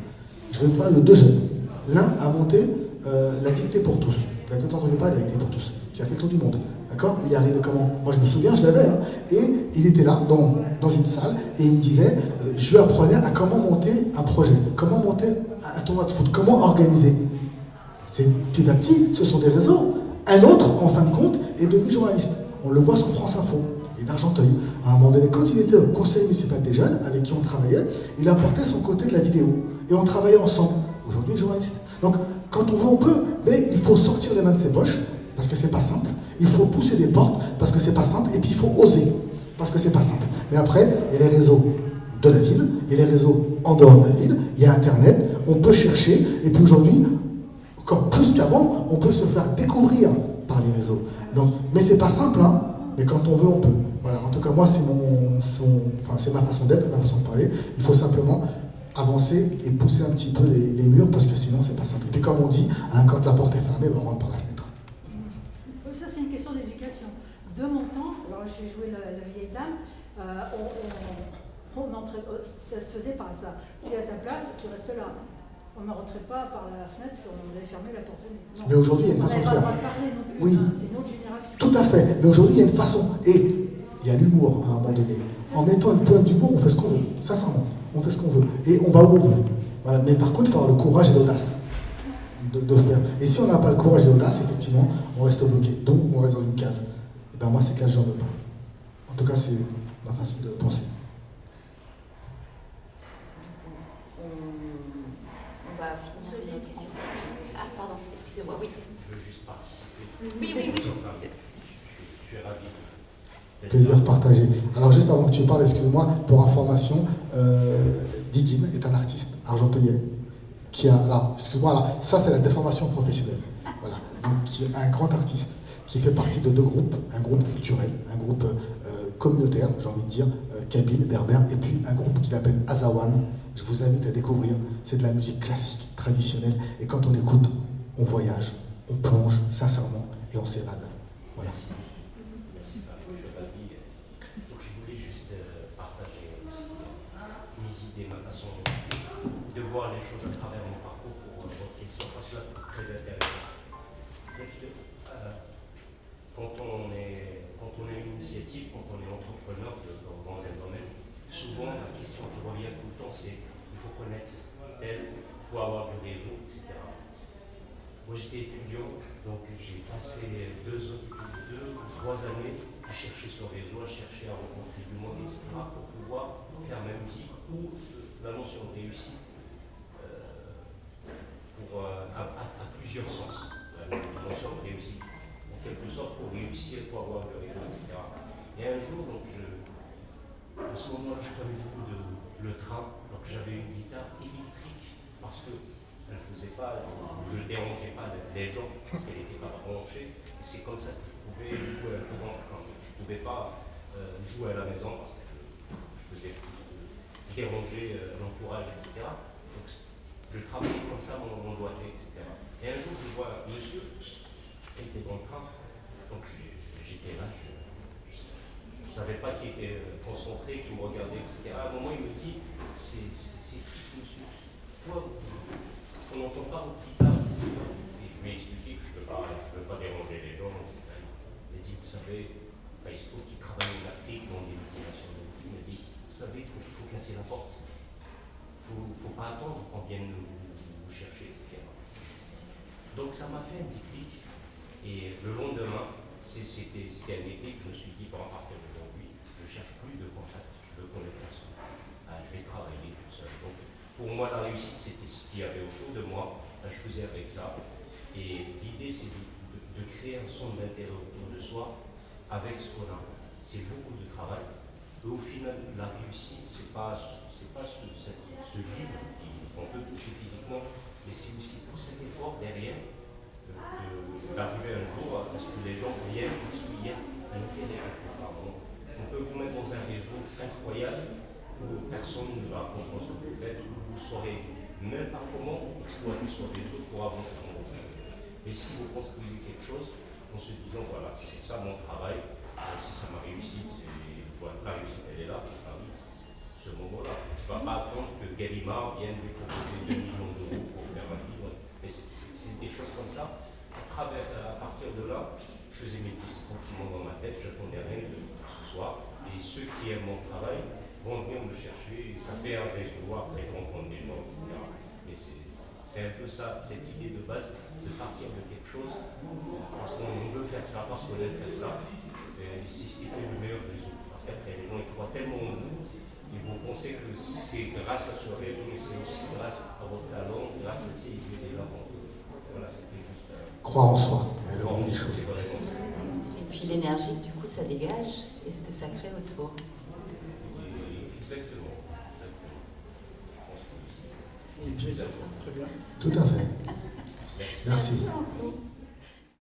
Je vais vous parler de deux jeunes. L'un a monté la Dictée pour tous. Vous n'avez peut-être entendu parler de la Dictée pour tous, qui a fait le tour du monde. D'accord? Il est arrivé comment? Moi, je me souviens, je l'avais. Hein, et il était là, dans une salle, et il me disait, je lui apprenais à comment monter un projet, comment monter un tournoi de foot, comment organiser. C'est petit à petit, ce sont des réseaux. Un autre, en fin de compte, est devenu journaliste. On le voit sur France Info. Il est d'Argenteuil. À un moment donné, quand il était au conseil municipal des jeunes, avec qui on travaillait, il apportait son côté de la vidéo. Et on travaillait ensemble. Aujourd'hui, il est journaliste. Donc, quand on veut, on peut. Mais il faut sortir les mains de ses poches, parce que c'est pas simple. Il faut pousser des portes, parce que c'est pas simple. Et puis, il faut oser, parce que c'est pas simple. Mais après, il y a les réseaux de la ville, il y a les réseaux en dehors de la ville, il y a Internet, on peut chercher. Et puis aujourd'hui, encore plus qu'avant, on peut se faire découvrir par les réseaux. Donc, mais c'est pas simple, hein, mais quand on veut, on peut. Voilà, en tout cas, moi, c'est ma façon d'être, ma façon de parler. Il faut simplement avancer et pousser un petit peu les murs, parce que sinon, c'est pas simple. Et puis, comme on dit, hein, quand la porte est fermée, ben, on rentre par la fenêtre. Ça, c'est une question d'éducation. De mon temps, alors j'ai joué la vieille dame, on entrait, ça se faisait par ça. Tu es à ta place, tu restes là. On ne rentrait pas par la fenêtre, on avait fermé la porte. Non. Mais aujourd'hui, il y a une façon de faire. Oui, c'est une autre génération. Tout à fait. Mais aujourd'hui, il y a une façon. Et il y a l'humour à un moment donné. En mettant une pointe d'humour, on fait ce qu'on veut. Sincèrement, on fait ce qu'on veut. Et on va où on veut. Voilà. Mais par contre, il faut avoir le courage et l'audace de faire. Et si on n'a pas le courage et l'audace, effectivement, on reste bloqué. Donc, on reste dans une case. Et bien, moi, ces cases, j'en veux pas. En tout cas, c'est ma façon de penser. On va finir notre question. Ah, pardon, excusez-moi, oui. Je veux juste participer. Oui. Je suis ravi. Plaisir partagé. Alors juste avant que tu parles, excuse-moi, pour information, Didine est un artiste argenteuilais qui a, alors, excuse-moi, là, ça c'est la déformation professionnelle. Voilà. Donc qui est un grand artiste qui fait partie de deux groupes, un groupe culturel, un groupe communautaire, j'ai envie de dire, kabyle, berbère, et puis un groupe qu'il appelle Azawan. Je vous invite à découvrir, c'est de la musique classique, traditionnelle, et quand on écoute, on voyage, on plonge sincèrement et on s'évade. Voilà. Merci Farid, je suis ravi. Donc je voulais juste partager aussi mes idées, ma façon de voir les choses à travers mon parcours pour votre question. Parce que la très intéressant. En fait, quand on est une initiative, quand on est entrepreneur dans un domaine, souvent la question qui revient tout le temps, c'est il faut connaître tel, il faut avoir du réseau, etc. Moi j'étais étudiant, donc j'ai passé 2 ou 3 années à chercher ce réseau, à chercher à rencontrer du monde, etc. pour pouvoir faire ma musique ou la notion de réussite à plusieurs sens. La notion de réussite, en quelque sorte, pour réussir, pour avoir le réseau, etc. Et un jour, donc, à ce moment-là, je prenais beaucoup le train, donc j'avais une guitare électrique parce que je ne faisais pas, je ne dérangeais pas les gens parce qu'elle n'était pas branchée. Et c'est comme ça que je pouvais jouer un peu dans le train. Je ne pouvais pas jouer à la maison parce que je faisais plus déranger l'entourage, etc. Donc, je travaillais comme ça mon doigté, etc. Et un jour, je vois un monsieur qui était dans le train, donc j'étais là, je ne savais pas qu'il était concentré, qu'il me regardait, etc. À un moment, il me dit, c'est triste, monsieur. Pourquoi on n'entend pas votre guitare, etc. Et je lui ai expliqué que je ne veux pas déranger les gens, etc. Il m'a dit, vous savez, il se trouve qu'il travaille en Afrique dans des multinationales. Il m'a dit, vous savez, il faut casser la porte. Il ne faut pas attendre qu'on vienne nous chercher, etc. Donc ça m'a fait un déclic. Et le lendemain, c'était un déclic. Je me suis dit, bon, à partir d'aujourd'hui, je ne cherche plus de contact. Je veux connaître personne. Je vais travailler tout seul. Donc pour moi, la réussite, c'était ce qu'il y avait autour de moi. Je faisais avec ça. Et l'idée, c'est de créer un centre d'intérêt autour de soi avec ce qu'on a. C'est beaucoup de travail. Et au final, la réussite, c'est pas ce livre qu'on peut toucher physiquement, mais c'est aussi tout cet effort derrière d'arriver un jour à ce que les gens viennent parce qu'il y a un intérêt. On peut vous mettre dans un réseau incroyable où personne ne va comprendre ce que vous faites, où vous saurez même pas comment exploiter ce réseau pour avancer dans votre vie. Mais si vous construisez quelque chose en se disant, voilà, c'est ça mon travail, c'est ça ma réussite, la réussite elle est là, c'est ce moment-là. Je ne vais pas attendre que Gallimard vienne lui proposer 2 millions d'euros pour faire un livre. Mais c'est des choses comme ça. À partir de là, je faisais mes disques tranquillement dans ma tête, j'attendais rien de ce soir. Et ceux qui aiment mon travail vont venir me chercher, et ça fait un réseau, après je rencontre des gens, etc. Mais c'est un peu ça, cette idée de base, de partir de quelque chose, parce qu'on veut faire ça, parce qu'on aime faire ça. Et c'est ce qui fait le meilleur réseau. Parce qu'après, les gens ils croient tellement en vous, ils vont penser que c'est grâce à ce réseau, mais c'est aussi grâce à votre talent, grâce à ces idées-là. Voilà, c'était juste. Croire en soi, elle oublie des choses. C'est vraiment ça. Et puis l'énergie, du coup, ça dégage. Et ce que ça crée autour. Exactement. Je pense que Très bien. Tout à fait. Merci Merci. beaucoup.